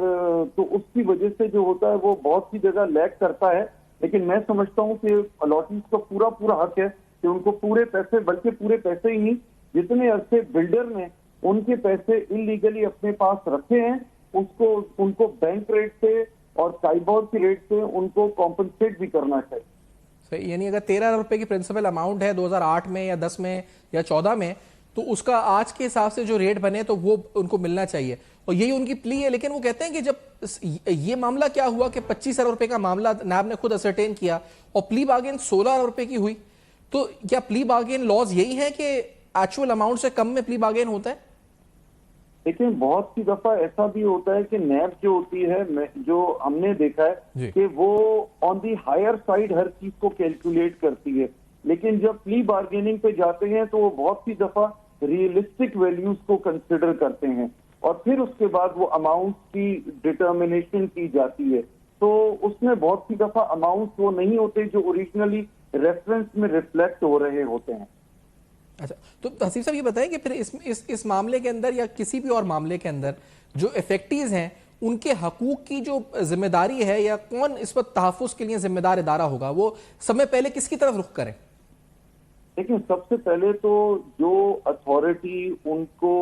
तो उसकी वजह से जो होता है वो बहुत सी जगह लैग करता है। लेकिन मैं समझता हूँ कि अलॉटीज का पूरा पूरा हक है कि उनको पूरे पैसे, बल्कि पूरे पैसे ही नहीं, जितने अरसे बिल्डर ने उनके पैसे इलीगली अपने पास रखे हैं उनको बैंक रेट से और साइबॉर की रेट से उनको कॉम्पनसेट भी करना चाहिए। सही, यानी अगर 13 अरब रुपए की प्रिंसिपल अमाउंट है 2008 में या 10 में या 14 में, तो उसका आज के हिसाब से जो रेट बने तो वो उनको मिलना चाहिए, और यही उनकी प्ली है। लेकिन वो कहते हैं कि जब ये मामला क्या हुआ कि 25 अरब रुपए का मामला नैब ने खुद असरटेन किया और प्ली बार्गेन 16 अरब रुपए की हुई, तो क्या प्ली बार्गेन लॉज यही है कि एक्चुअल अमाउंट से कम में प्ली बार्गेन होता है? देखिए, बहुत सी दफा ऐसा भी होता है कि नैब जो होती है, जो हमने देखा है कि वो ऑन दी हायर साइड हर चीज को कैलकुलेट करती है, लेकिन जब प्ली बार्गेनिंग पे जाते हैं तो वो बहुत सी दफा रियलिस्टिक वैल्यूज को कंसिडर करते हैं और फिर उसके बाद वो अमाउंट की डिटर्मिनेशन की जाती है। तो उसमें बहुत सी दफा अमाउंट वो नहीं होते जो ओरिजिनली रेफरेंस में रिफ्लेक्ट हो रहे होते हैं। अच्छा, तो हसीब साहब ये बताएं कि फिर इस मामले के अंदर या किसी भी और मामले के अंदर जो इफेक्टीज हैं उनके हकूक की जो जिम्मेदारी है, या कौन इस पर तहफ़्फ़ुज़ के लिए जिम्मेदार इदारा होगा, वो समय पहले किसकी तरफ रुख करें? देखिए, सबसे पहले तो जो अथॉरिटी उनको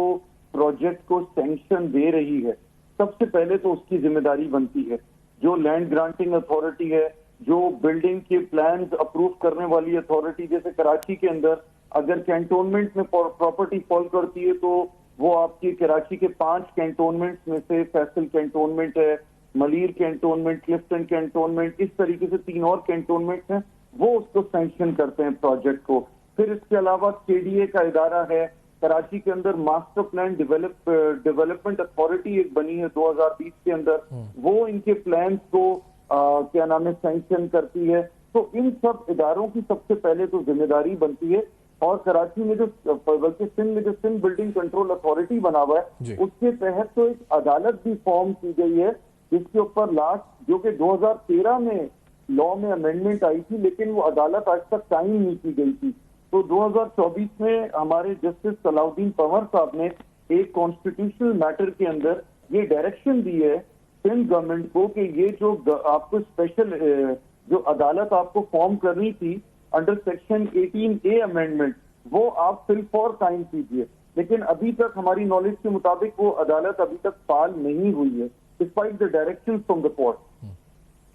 प्रोजेक्ट को सैंक्शन दे रही है, सबसे पहले तो उसकी जिम्मेदारी बनती है। जो लैंड ग्रांटिंग अथॉरिटी है, जो बिल्डिंग के प्लान्स अप्रूव करने वाली अथॉरिटी, जैसे कराची के अंदर अगर कैंटोनमेंट में प्रॉपर्टी फॉल करती है तो वो आपकी कराची के 5 कैंटोनमेंट्स में से फैसल कैंटोनमेंट है, मलीर कैंटोनमेंट, क्लिफ्टन कैंटोनमेंट, इस तरीके से 3 और कैंटोनमेंट्स हैं, वो उसको सैंक्शन करते हैं प्रोजेक्ट को। फिर इसके अलावा केडीए का इदारा है कराची के अंदर, मास्टर प्लान डेवलपमेंट अथॉरिटी एक बनी है 2020 के अंदर, वो इनके प्लान्स को क्या नाम है सैंक्शन करती है। तो इन सब इदारों की सबसे पहले तो जिम्मेदारी बनती है। और कराची में जो, बल्कि सिंध में जो सिंध बिल्डिंग कंट्रोल अथॉरिटी बना हुआ है, उसके तहत तो एक अदालत भी फॉर्म की गई है जिसके ऊपर लास्ट, जो कि 2013 में लॉ में अमेंडमेंट आई थी, लेकिन वो अदालत आज तक कायम नहीं की गई थी। तो 2024 में हमारे जस्टिस सलाउद्दीन पंवर साहब ने एक कॉन्स्टिट्यूशनल मैटर के अंदर ये डायरेक्शन दी है सिंध गवर्नमेंट को कि ये जो आपको स्पेशल जो अदालत आपको फॉर्म करनी थी अंडर सेक्शन 18A अमेंडमेंट, वो आप फिल फॉर कायम कीजिए। लेकिन अभी तक हमारी नॉलेज के मुताबिक वो अदालत अभी तक फाल नहीं हुई है, despite the direction from the court.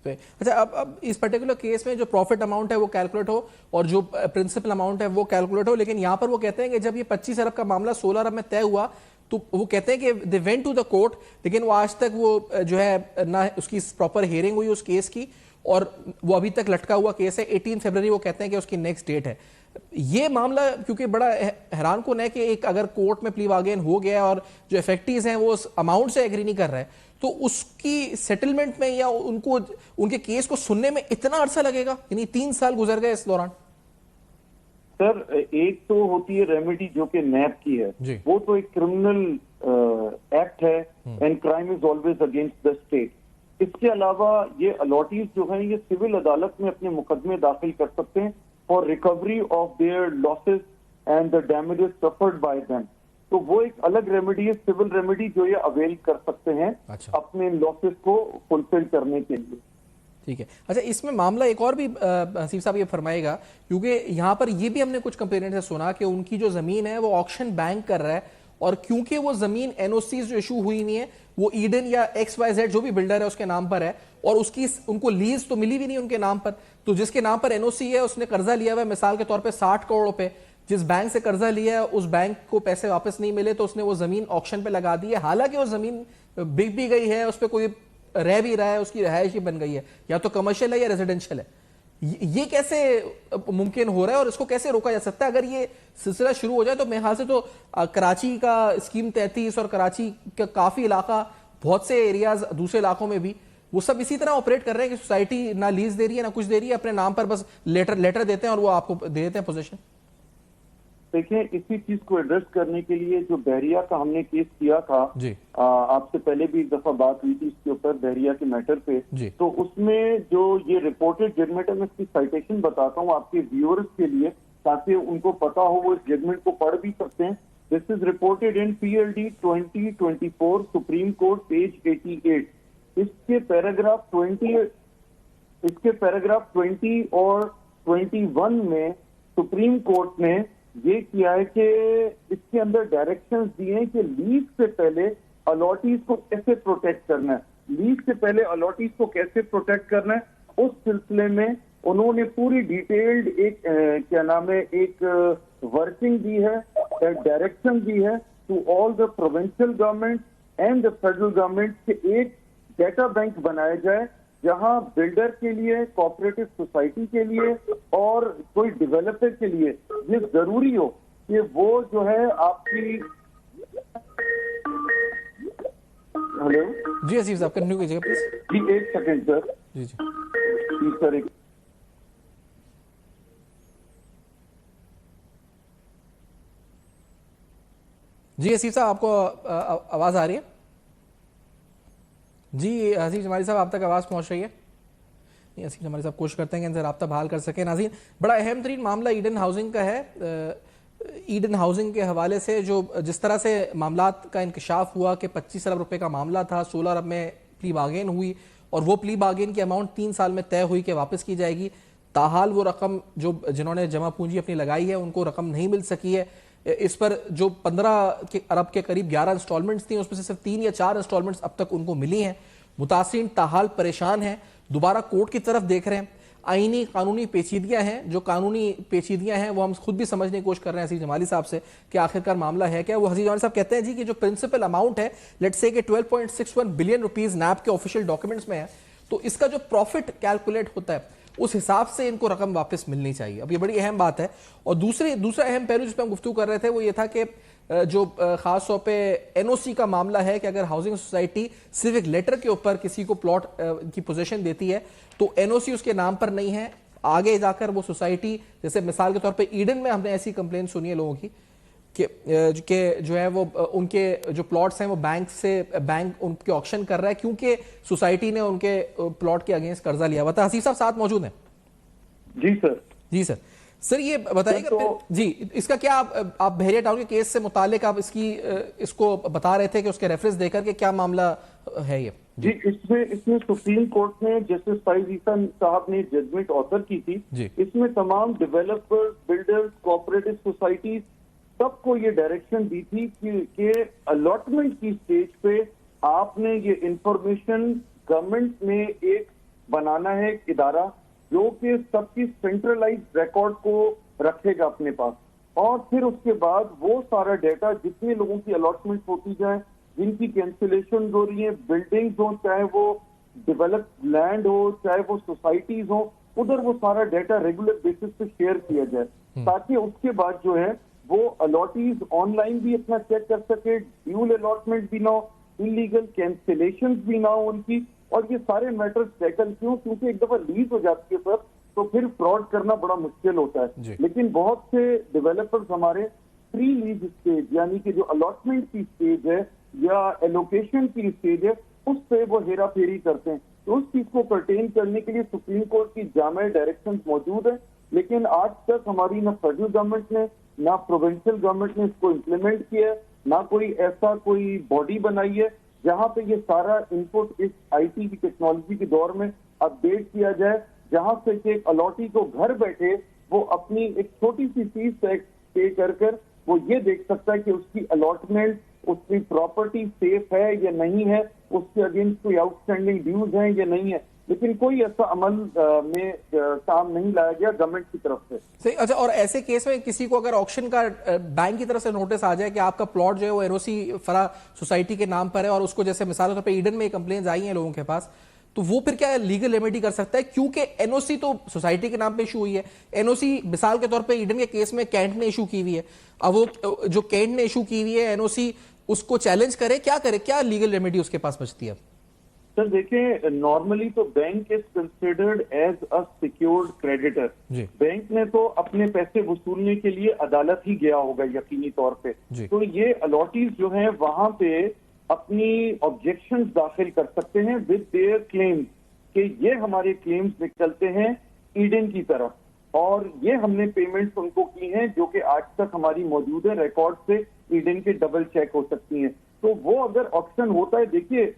अच्छा, अब इस पर्टिकुलर केस में जो प्रॉफिट अमाउंट है वो कैलकुलेट हो और जो प्रिंसिपल अमाउंट है वो कैलकुलेट हो, लेकिन यहाँ पर वो कहते हैं कि जब ये 25 अरब का मामला 16 अरब में तय हुआ तो वो कहते हैं कि they went to the court, लेकिन वो आज तक वो जो है ना उसकी प्रॉपर हियरिंग हुई उस केस की, और वो अभी तक लटका हुआ केस है। 18 फरवरी वो कहते हैं कि उसकी नेक्स्ट डेट है। ये मामला क्योंकि बड़ा हैरान कुन है कि एक अगर कोर्ट में प्ली बार्गेन हो गया और जो इफेक्टीज हैं वो उस अमाउंट से एग्री नहीं कर रहे, तो उसकी सेटलमेंट में या उनको उनके केस को सुनने में इतना अरसा लगेगा, यानी 3 साल गुजर गए इस दौरान। सर, एक तो होती है रेमेडी जो कि नैब की है, वो तो एक क्रिमिनल एक्ट है and crime is always against the state. इसके अलावा ये अलॉटीज जो हैं ये सिविल अदालत में अपने मुकदमे दाखिल कर सकते हैं for recovery of their losses and the damages suffered bye them. तो वो एक अलग रेमेडी है, सिविल रेमेडी, जो ये अवेल कर सकते हैं अपने लॉसेस को फुलफिल करने के लिए। ठीक है। अच्छा, इसमें मामला एक और भी हसीब साहब ये फरमाएगा, क्योंकि यहाँ पर ये भी हमने कुछ कंप्लेनेंट से सुना कि उनकी जो जमीन है वो ऑक्शन बैंक कर रहा है, और क्योंकि वो जमीन एनओसीज जो इशू हुई नहीं है वो ईडन या XYZ जो भी बिल्डर है उसके नाम पर है, और उसकी उनको लीज तो मिली भी नहीं उनके नाम पर, तो जिसके नाम पर एनओसी है उसने कर्जा लिया हुआ है, मिसाल के तौर पे 60 करोड़ रुपए, जिस बैंक से कर्जा लिया है उस बैंक को पैसे वापस नहीं मिले तो उसने वो जमीन ऑक्शन पे लगा दी है। हालांकि वो जमीन बिक भी गई है, उस पर कोई रह भी रहा है, उसकी रिहायश ही बन गई है, या तो कमर्शियल है या रेजिडेंशियल है। ये कैसे मुमकिन हो रहा है और इसको कैसे रोका जा सकता है? अगर ये सिलसिला शुरू हो जाए तो मेरे ख्याल से तो कराची का स्कीम 33 और कराची का काफी इलाका, बहुत से एरियाज दूसरे इलाकों में भी वो सब इसी तरह ऑपरेट कर रहे हैं कि सोसाइटी ना लीज दे रही है ना कुछ दे रही है, अपने नाम पर बस लेटर देते हैं और वो आपको दे देते हैं पोजीशन। देखिए, इसी चीज को एड्रेस करने के लिए जो बहरिया का हमने केस किया था, आपसे पहले भी एक दफा बात हुई थी इसके ऊपर, बहरिया के मैटर पे, तो उसमें जो ये रिपोर्टेड जजमेंट है, मैं इसकी साइटेशन बताता हूँ आपके व्यूअर्स के लिए ताकि उनको पता हो, वो इस जजमेंट को पढ़ भी सकते हैं। This is reported in PLD 2024 supreme court page 88। इसके पैराग्राफ 20 और 21 में सुप्रीम कोर्ट ने ये किया है कि इसके अंदर डायरेक्शंस दिए हैं कि लीज से पहले अलॉटीज को कैसे प्रोटेक्ट करना है, लीज से पहले अलॉटीज को कैसे प्रोटेक्ट करना है। उस सिलसिले में उन्होंने पूरी डिटेल्ड एक वर्किंग दी है, डायरेक्शन दी है to all the provincial government and the federal government के एक डेटा बैंक बनाया जाए जहां बिल्डर के लिए, कोऑपरेटिव सोसाइटी के लिए और कोई डेवलपर के लिए ये जरूरी हो कि वो जो है आपकी। हेलो जी अजीज साहब कंटिन्यू कीजिएगा प्लीज। जी एक सेकंड सर। जी जी प्लीज सर एक। जी असीफ साहब आपको आवाज आ रही है? जी हसीफ जमाली साहब आप तक आवाज पहुंच रही है? नहीं हसीफ जमाली साहब कोशिश करते हैं कि इनसे राब्ता बहाल कर सके। नाज़रीन बड़ा अहम तरीन मामला ईडन हाउसिंग का है। ईडन हाउसिंग के हवाले से जिस तरह से मामलात का इंकशाफ हुआ कि 25 अरब रुपए का मामला था, 16 अरब में प्ली बार्गेन हुई और वो प्ली बार्गेन की अमाउंट 3 साल में तय हुई कि वापस की जाएगी। ताहाल वो रकम जिन्होंने जमा पूंजी अपनी लगाई है उनको रकम नहीं मिल सकी है। इस पर जो 15 अरब के करीब 11 इंस्टॉलमेंट्स थी उसमें से सिर्फ 3 या 4 इंस्टॉलमेंट्स अब तक उनको मिली हैं। मुतासिरीन ताहाल परेशान हैं, दोबारा कोर्ट की तरफ देख रहे हैं। आईनी कानूनी पेचीदगियां हैं, जो कानूनी पेचीदगियां हैं वो हम खुद भी समझने की कोशिश कर रहे हैं हसीफ जमाली साहब से कि आखिरकार मामला है क्या। वो हसीफ जमाली साहब कहते हैं जी कि जो प्रिंसिपल अमाउंट है लेट्स से कि 12.61 बिलियन रुपीस नैब के ऑफिशियल डॉक्यूमेंट्स में है, तो इसका जो प्रॉफिट कैलकुलेट होता है उस हिसाब से इनको रकम वापस मिलनी चाहिए। अब ये बड़ी अहम बात है। और दूसरा अहम पहलू जिस पर हम गुफ्तगू कर रहे थे वो ये था कि जो खास तौर पे एनओसी का मामला है कि अगर हाउसिंग सोसाइटी सिर्फ एक लेटर के ऊपर किसी को प्लॉट की पोजीशन देती है तो एनओसी उसके नाम पर नहीं है, आगे जाकर वो सोसाइटी, जैसे मिसाल के तौर पे ईडन में हमने ऐसी कंप्लेंट सुनी है लोगों की कि जो है वो उनके जो प्लॉट्स हैं वो बैंक उनके ऑक्शन कर रहा है क्योंकि सोसाइटी ने उनके प्लॉट के अगेंस्ट कर्जा लिया हुआ था। हसीफ साहब साथ मौजूद हैं? जी सर। जी सर ये बताइएगा तो, जी इसका क्या आप बहरिया टाउन के केस से मुतालिक आप इसको बता रहे थे कि उसके रेफरेंस देकर के क्या मामला है ये? जी इसमें सुप्रीम कोर्ट ने जस्टिस फाइज ईसा साहब ने जजमेंट ऑथर की थी। इसमें तमाम डेवलपर्स, बिल्डर्स, कोऑपरेटिव सोसाइटीज सबको ये डायरेक्शन दी थी कि अलॉटमेंट की स्टेज पे आपने ये इंफॉर्मेशन गवर्नमेंट में एक बनाना है एक इदारा जो कि सबकी सेंट्रलाइज्ड रिकॉर्ड को रखेगा अपने पास, और फिर उसके बाद वो सारा डेटा जितने लोगों की अलॉटमेंट होती जाए, जिनकी कैंसिलेशन हो रही है, बिल्डिंग्स हो, चाहे वो डेवलप्ड लैंड हो, चाहे वो सोसाइटीज हो, उधर वो सारा डेटा रेगुलर बेसिस पे शेयर किया जाए ताकि उसके बाद जो है वो अलॉटीज ऑनलाइन भी अपना चेक कर सके, ड्यूल अलॉटमेंट भी ना हो, इलीगल कैंसिलेशन भी ना हो उनकी। और ये सारे मैटर्स टैकल क्योंकि एक दफा लीज हो जाती है सर तो फिर फ्रॉड करना बड़ा मुश्किल होता है। लेकिन बहुत से डेवलपर्स हमारे प्री लीज स्टेज यानी कि जो अलॉटमेंट की स्टेज है या एलोकेशन की स्टेज है उस पे वो हेरा फेरी करते हैं। तो उस चीज को पर्टेन करने के लिए सुप्रीम कोर्ट की जामे डायरेक्शन मौजूद है, लेकिन आज तक हमारी ना फेडरल गवर्नमेंट ने ना प्रोविंशियल गवर्नमेंट ने इसको इम्प्लीमेंट किया है, ना कोई बॉडी बनाई है जहां पे ये सारा इनपुट इस आईटी की टेक्नोलॉजी के दौर में अपडेट किया जाए, जहां से कि अलॉटी को घर बैठे वो अपनी एक छोटी सी फीस पे कर वो ये देख सकता है कि उसकी अलॉटमेंट, उसकी प्रॉपर्टी सेफ है या नहीं है, उसके अगेंस्ट कोई आउटस्टैंडिंग ड्यूज है या नहीं है। लेकिन कोई ऐसा अमल में काम नहीं लाया गया गवर्नमेंट की तरफ से। सही। अच्छा, और ऐसे केस में किसी को अगर ऑक्शन का बैंक की तरफ से नोटिस आ जाए कि आपका प्लॉट जो है वो एनओसी फरा सोसाइटी के नाम पर है और उसको जैसे मिसाल के तौर पे ईडन में कंप्लेंट्स आई हैं लोगों के पास, तो वो फिर क्या लीगल रेमेडी कर सकता है? क्योंकि एनओसी तो सोसाइटी के नाम पे इशू हुई है। एनओसी मिसाल के तौर पे ईडन के केस में कैंट ने इशू की हुई है, अब वो जो कैंट ने इशू की हुई है एनओसी उसको चैलेंज करे, क्या लीगल रेमेडी उसके पास बचती है? सर देखिए, नॉर्मली तो bank is considered as a secured creditor. Bank ने तो अपने पैसे वसूलने के लिए अदालत ही गया होगा यकीनी तौर पे। तो ये अलॉटीज जो हैं वहां पे अपनी ऑब्जेक्शंस दाखिल कर सकते हैं विद देयर क्लेम्स कि ये हमारे क्लेम्स निकलते हैं ईडन की तरफ और ये हमने पेमेंट्स उनको की हैं जो कि आज तक हमारी मौजूद है, रिकॉर्ड से ईडन के डबल चेक हो सकती हैं। तो वो अगर ऑक्शन होता है, देखिए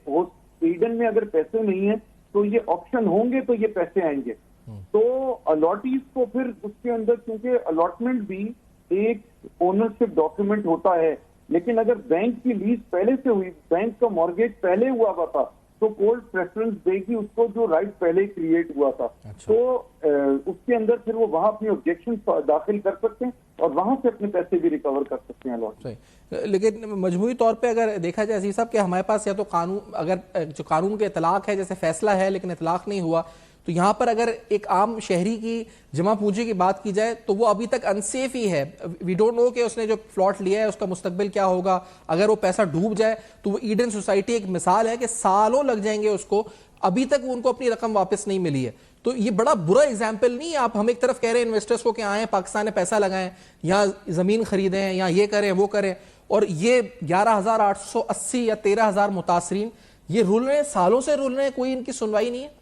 ईडन में अगर पैसे नहीं है तो ये ऑक्शन होंगे तो ये पैसे आएंगे। तो अलॉटीज को फिर उसके अंदर, क्योंकि अलॉटमेंट भी एक ओनरशिप डॉक्यूमेंट होता है, लेकिन अगर बैंक की लीज पहले से हुई, बैंक का मॉर्गेज पहले हुआ था, तो कोर्ट प्रेफरेंस देगी उसको जो राइट पहले क्रिएट हुआ था। अच्छा। तो उसके अंदर फिर वो वहां अपनी ऑब्जेक्शन दाखिल कर सकते हैं और वहां से अपने पैसे भी रिकवर कर सकते हैं अलॉट। लेकिन मजमूई तौर पे अगर देखा जाए अजीज साहब कि हमारे पास या तो कानून, अगर जो कानून के इतलाक है, जैसे फैसला है लेकिन इतलाक नहीं हुआ, तो यहाँ पर अगर एक आम शहरी की जमा पूंजी की बात की जाए तो वो अभी तक अनसेफ ही है। वी डोंट नो कि उसने जो प्लॉट लिया है उसका मुस्तकबिल क्या होगा। अगर वो पैसा डूब जाए तो वो ईडन सोसाइटी एक मिसाल है कि सालों लग जाएंगे उसको, अभी तक उनको अपनी रकम वापस नहीं मिली है। तो ये बड़ा बुरा एग्जाम्पल नहीं है। आप हम एक तरफ कह रहे हैं इन्वेस्टर्स को कि आए पाकिस्तान में पैसा लगाएं, यहाँ जमीन खरीदें, यहाँ ये करें वो करें, और ये 11,880 या 13,000 मुतासरीन ये रुल रहे हैं, सालों से रुल रहे हैं, कोई इनकी सुनवाई नहीं है।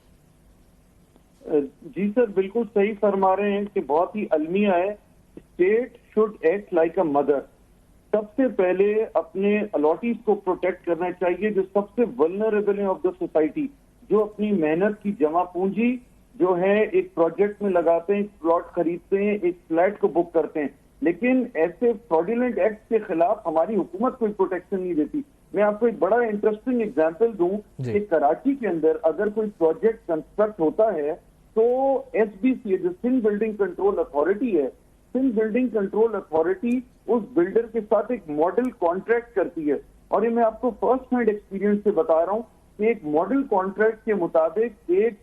जी सर, बिल्कुल सही फरमा रहे हैं कि बहुत ही अलमिया है। State should act like a mother. सबसे पहले अपने अलॉटीज को प्रोटेक्ट करना चाहिए, जो सबसे वल्नरेबल है ऑफ द सोसाइटी, जो अपनी मेहनत की जमा पूंजी जो है एक प्रोजेक्ट में लगाते हैं, एक प्लॉट खरीदते हैं, एक फ्लैट को बुक करते हैं, लेकिन ऐसे फ्रॉडुलेंट एक्ट के खिलाफ हमारी हुकूमत कोई प्रोटेक्शन नहीं देती। मैं आपको एक बड़ा इंटरेस्टिंग एग्जांपल दूं कि कराची के अंदर अगर कोई प्रोजेक्ट कंस्ट्रक्ट होता है तो SBC, जो सिंध बिल्डिंग कंट्रोल अथॉरिटी है, सिंध बिल्डिंग कंट्रोल अथॉरिटी उस बिल्डर के साथ एक मॉडल कॉन्ट्रैक्ट करती है। और ये मैं आपको फर्स्ट हैंड एक्सपीरियंस से बता रहा हूं कि एक मॉडल कॉन्ट्रैक्ट के मुताबिक एक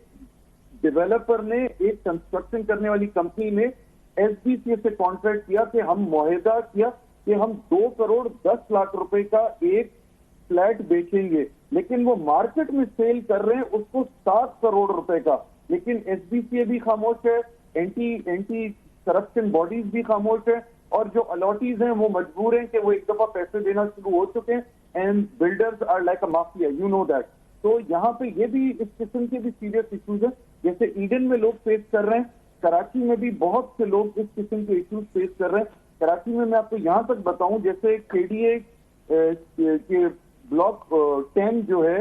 डेवलपर ने, एक कंस्ट्रक्शन करने वाली कंपनी ने SBC से कॉन्ट्रैक्ट किया कि हम मुआहदा किया कि हम 2 करोड़ 10 लाख रुपए का एक फ्लैट बेचेंगे, लेकिन वो मार्केट में सेल कर रहे हैं उसको 7 करोड़ रुपए का। लेकिन SBC भी खामोश है, एंटी करप्शन बॉडीज भी खामोश है, और जो अलॉटीज हैं वो मजबूर हैं कि वो एक दफा पैसे देना शुरू हो चुके हैं, and builders are like a mafia, you know that. तो यहाँ पे ये भी इस किस्म के भी सीरियस इश्यूज है, जैसे ईडन में लोग फेस कर रहे हैं, कराची में भी बहुत से लोग इस किस्म के इश्यूज फेस कर रहे हैं। कराची में मैं आपको यहाँ तक बताऊं, जैसे KDA के ब्लॉक 10 जो है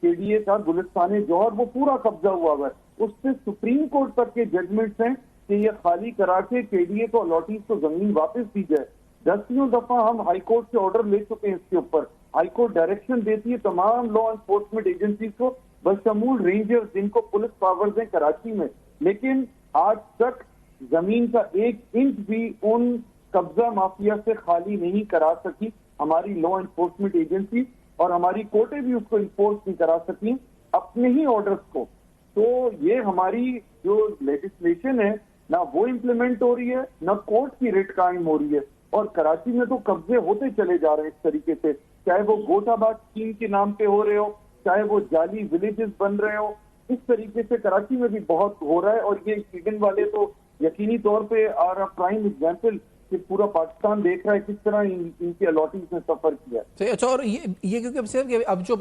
KDA का गुलिस्तान जौहर, वो पूरा कब्जा हुआ है, उससे सुप्रीम कोर्ट तक के जजमेंट्स हैं कि ये खाली करा के KDA को अलॉटीज को जमीन वापस दी जाए। 10वीं दफा हम हाई कोर्ट से ऑर्डर ले चुके हैं इसके ऊपर। हाई कोर्ट डायरेक्शन देती है तमाम लॉ एनफोर्समेंट एजेंसीज को, बशमूल रेंजर्स जिनको पुलिस पावर्स हैं कराची में, लेकिन आज तक जमीन का 1 इंच भी उन कब्जा माफिया से खाली नहीं करा सकी हमारी लॉ एनफोर्समेंट एजेंसी, और हमारी कोर्टें भी उसको इन्फोर्स नहीं करा सकी अपने ही ऑर्डर्स को। तो ये हमारी जो लेजिस्लेशन है ना वो इम्प्लीमेंट हो रही है, ना कोर्ट की रिट कायम हो रही है, और कराची में तो कब्जे होते चले जा रहे हैं इस तरीके से, चाहे वो गोटाबाद स्कीम के नाम पे हो रहे हो, चाहे वो जाली विलेजेस बन रहे हो, इस तरीके से कराची में भी बहुत हो रहा है। और ये ईडन वाले तो यकीनी तौर पे आर अ प्राइम एग्जाम्पल कि पूरा पाकिस्तान देख रहा है किस तरह इनकी अलॉटीज ने सफर किया। अच्छा, और ये क्योंकि अब जो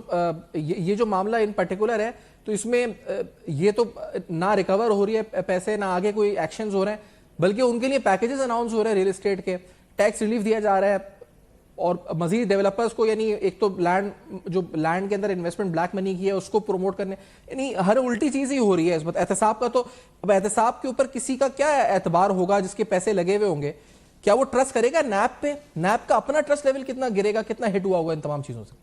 ये जो मामला इन पर्टिकुलर है, तो इसमें ये तो ना रिकवर हो रही है पैसे, ना आगे कोई एक्शंस हो रहे हैं, बल्कि उनके लिए पैकेजेस अनाउंस हो रहे हैं, रियल एस्टेट के टैक्स रिलीफ दिया जा रहा है, और मजीद डेवलपर्स को, यानी एक तो लैंड के अंदर इन्वेस्टमेंट ब्लैक मनी की है उसको प्रमोट करने, यानी हर उल्टी चीज ही हो रही है इस वक्त। एहतसाब का तो, अब एहतसाब के ऊपर किसी का क्या एतबार होगा जिसके पैसे लगे हुए होंगे? क्या वो ट्रस्ट करेगा नैब पे? नैब का अपना ट्रस्ट लेवल कितना गिरेगा, कितना हिट हुआ होगा इन तमाम चीजों से?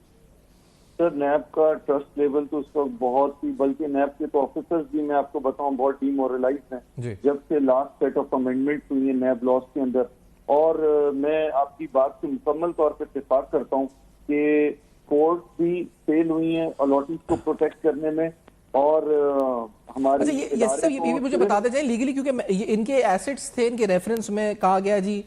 सर, नैब का ट्रस्ट लेवल तो उस वक्त बहुत ही, बल्कि नैब के तो ऑफिसर्स भी मैं आपको बताऊं बहुत डिमोरलाइज हैं जब से लास्ट सेट ऑफ अमेंडमेंट हुई है नैब लॉज के अंदर। और मैं आपकी बात से मुकम्मल तौर पर इत्तेफाक करता हूँ कि कोर्ट भी फेल हुई है अलॉटीज को प्रोटेक्ट करने में, और हमारे ये भी मुझे बताते जाए लीगली, क्योंकि इनके एसेट्स थे, इनके रेफरेंस में कहा गया जी,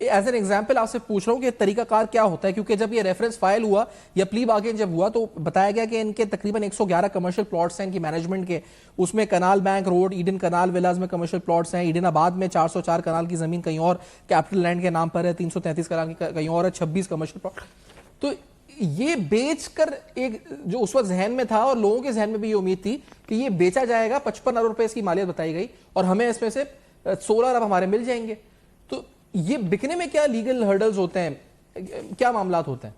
एज एन एग्जाम्पल आपसे पूछ रहा हूँ कि तरीकाकार क्या होता है, क्योंकि जब ये रेफरेंस फाइल हुआ या प्ली बार्गेन जब हुआ तो बताया गया कि इनके तकरीबन 111 कमर्शियल प्लॉट्स हैं इनकी मैनेजमेंट के, उसमें कनाल बैंक रोड, ईडन कनाल विलाज में कमर्शियल प्लॉट्स हैं, ईडन आबाद में 404 कनाल की जमीन कहीं और कैपिटल लैंड के नाम पर है, 333 कनाल की कहीं और है, 26 कमर्शियल प्लॉट। तो ये बेचकर, एक जो उस वक्त जहन में था और लोगों के जहन में भी ये उम्मीद थी कि ये बेचा जाएगा, 55 अरब रुपए इसकी मालियत बताई गई, और हमें इसमें से 16 अरब हमारे मिल जाएंगे। तो ये बिकने में क्या लीगल हर्डल्स होते हैं? क्या मामलात होते हैं?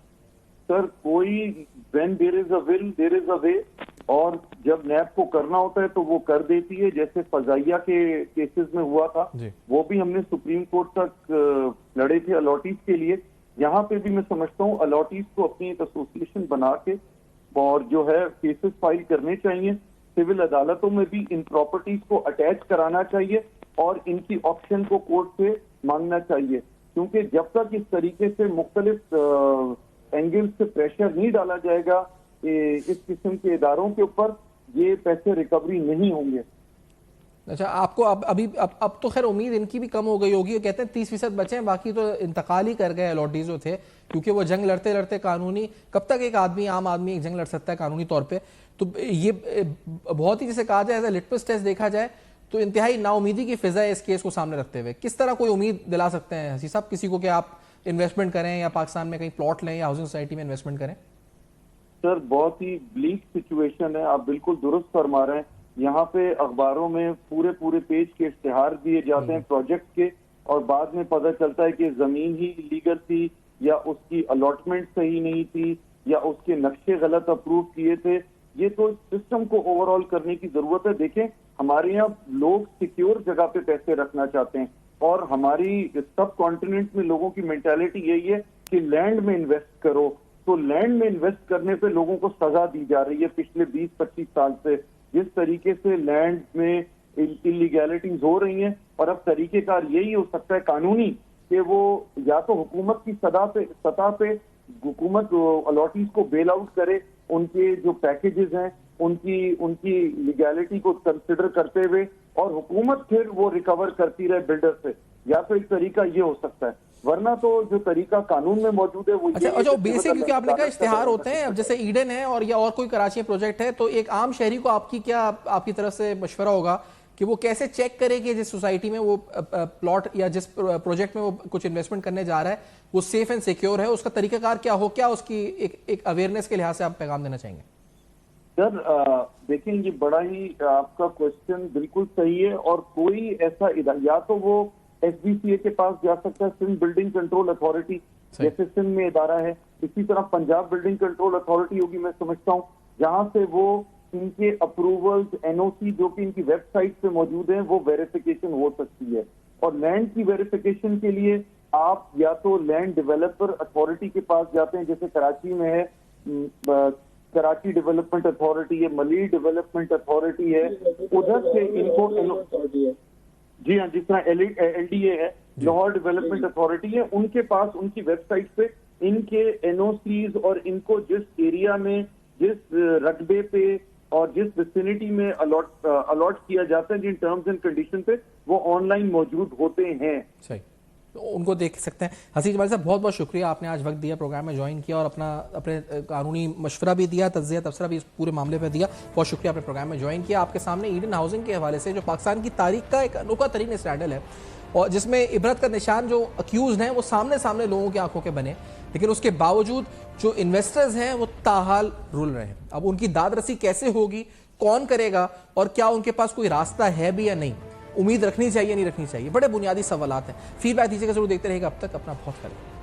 सर कोई when there is a will there is a way, और जब नैब को करना होता है तो वो कर देती है। जैसे फजाइया के केसेस में हुआ था, वो भी हमने सुप्रीम कोर्ट तक लड़े थे अलॉटीज के लिए। यहाँ पे भी मैं समझता हूँ अलॉटीज को अपनी एक एसोसिएशन बना के और जो है केसेस फाइल करने चाहिए। सिविल अदालतों में भी इन प्रॉपर्टीज को अटैच कराना चाहिए और इनकी ऑप्शन को कोर्ट से मांगना चाहिए, क्योंकि जब तक इस तरीके से मुख्तलिफ एंगल से प्रेशर नहीं डाला जाएगा इस किस्म के इदारों के ऊपर, ये पैसे रिकवरी नहीं होंगे। अच्छा, आपको अब तो खैर उम्मीद इनकी भी कम हो गई होगी। कहते हैं 30% बचे हैं, बाकी तो इंतकाल ही कर गए अलॉटीज जो थे, क्योंकि वो जंग लड़ते लड़ते कानूनी, कब तक एक आदमी आम आदमी एक जंग लड़ सकता है कानूनी तौर पे। तो ये बहुत ही, जैसे कहा जाए एज ए लिटमस टेस्ट देखा जाए तो इंतहाई नाउमीदी की फिजा है इस केस को सामने रखते हुए। किस तरह कोई उम्मीद दिला सकते हैं हसी साहब किसी को कि आप इन्वेस्टमेंट करें या पाकिस्तान में कहीं प्लॉट लें या हाउसिंग सोसाइटी में इन्वेस्टमेंट करें? सर बहुत ही ब्लीक सिचुएशन है, आप बिल्कुल दुरुस्त फरमा रहे हैं। यहाँ पे अखबारों में पूरे पेज के इश्तिहार दिए जाते हैं प्रोजेक्ट के, और बाद में पता चलता है कि जमीन ही इलीगल थी, या उसकी अलॉटमेंट सही नहीं थी, या उसके नक्शे गलत अप्रूव किए थे। ये तो सिस्टम को ओवरऑल करने की जरूरत है। देखें, हमारे यहाँ लोग सिक्योर जगह पे पैसे रखना चाहते हैं, और हमारी सब कॉन्टिनेंट में लोगों की मेंटालिटी यही है कि लैंड में इन्वेस्ट करो। तो लैंड में इन्वेस्ट करने पे लोगों को सजा दी जा रही है पिछले 20-25 साल से। जिस तरीके से लैंड में इलीगैलिटीज हो रही हैं, और अब तरीकेकार यही हो सकता है कानूनी कि वो या तो हुकूमत की सतह पे हुकूमत अलॉटीज को बेल आउट करे, उनके जो पैकेजेस हैं उनकी लीगैलिटी को कंसिडर करते हुए, और हुकूमत फिर वो रिकवर करती रहे बिल्डर से। या तो एक तरीका ये हो सकता है, वरना तो जो तरीका कानून में मौजूद है वो अच्छा बेसिक, क्योंकि आपने कहा इश्तिहार होते हैं, अब जैसे ईडन है और या और कोई कराची में प्रोजेक्ट है, तो एक आम शहरी को आपकी तरफ से मशवरा होगा कि वो कैसे चेक करे कि जिस सोसाइटी में वो प्लॉट या जिस प्रोजेक्ट में वो कुछ इन्वेस्टमेंट करने जा रहा है वो सेफ एंड सिक्योर है, उसका तरीकाकार क्या हो, क्या उसकी एक अवेयरनेस के लिहाज से आप पैगाम देना चाहेंगे? सर देखें, ये बड़ा ही आपका क्वेश्चन बिल्कुल सही है, और कोई ऐसा या तो वो SBCA के पास जा सकता है, सिंध बिल्डिंग कंट्रोल अथॉरिटी जैसे सिंध में इदारा है, इसी तरह पंजाब बिल्डिंग कंट्रोल अथॉरिटी होगी मैं समझता हूँ, जहां से वो इनके अप्रूवल्स NOC जो कि इनकी वेबसाइट पे मौजूद है वो वेरिफिकेशन हो सकती है। और लैंड की वेरिफिकेशन के लिए आप या तो लैंड डेवलपर अथॉरिटी के पास जाते हैं, जैसे कराची में है कराची डेवलपमेंट अथॉरिटी है, मलीर डेवलपमेंट अथॉरिटी है, उधर से इनको जी हाँ, जिस तरह LDA है, लाहौर डेवलपमेंट अथॉरिटी है, उनके पास उनकी वेबसाइट पे इनके NOCs और इनको जिस एरिया में जिस रकबे पे और जिस विसिनिटी में अलॉट किया जाता है, जिन टर्म्स एंड कंडीशन पे, वो ऑनलाइन मौजूद होते हैं। सही, तो उनको देख सकते हैं। हसीन जमाली साहब बहुत बहुत शुक्रिया, आपने आज वक्त दिया, प्रोग्राम में ज्वाइन किया और अपने कानूनी मशवरा भी दिया, तज्जिया तबसरा भी इस पूरे मामले पर दिया। बहुत शुक्रिया, आपने प्रोग्राम में ज्वाइन किया। आपके सामने ईडन हाउसिंग के हवाले से जो पाकिस्तान की तारीख का एक अनोखा तरीन स्टैंडल है, और जिसमें इबरत का निशान जो अक्यूज हैं वो सामने लोगों की आंखों के बने, लेकिन उसके बावजूद जो इन्वेस्टर्स हैं वो ताहाल रुल रहे हैं। अब उनकी दाद रसी कैसे होगी, कौन करेगा, और क्या उनके पास कोई रास्ता है भी या नहीं, उम्मीद रखनी चाहिए नहीं रखनी चाहिए, बड़े बुनियादी सवालात हैं। फीडबैक दीजिएगा, जरूर देखते रहेगा। अब तक अपना बहुत ख्याल रखिए।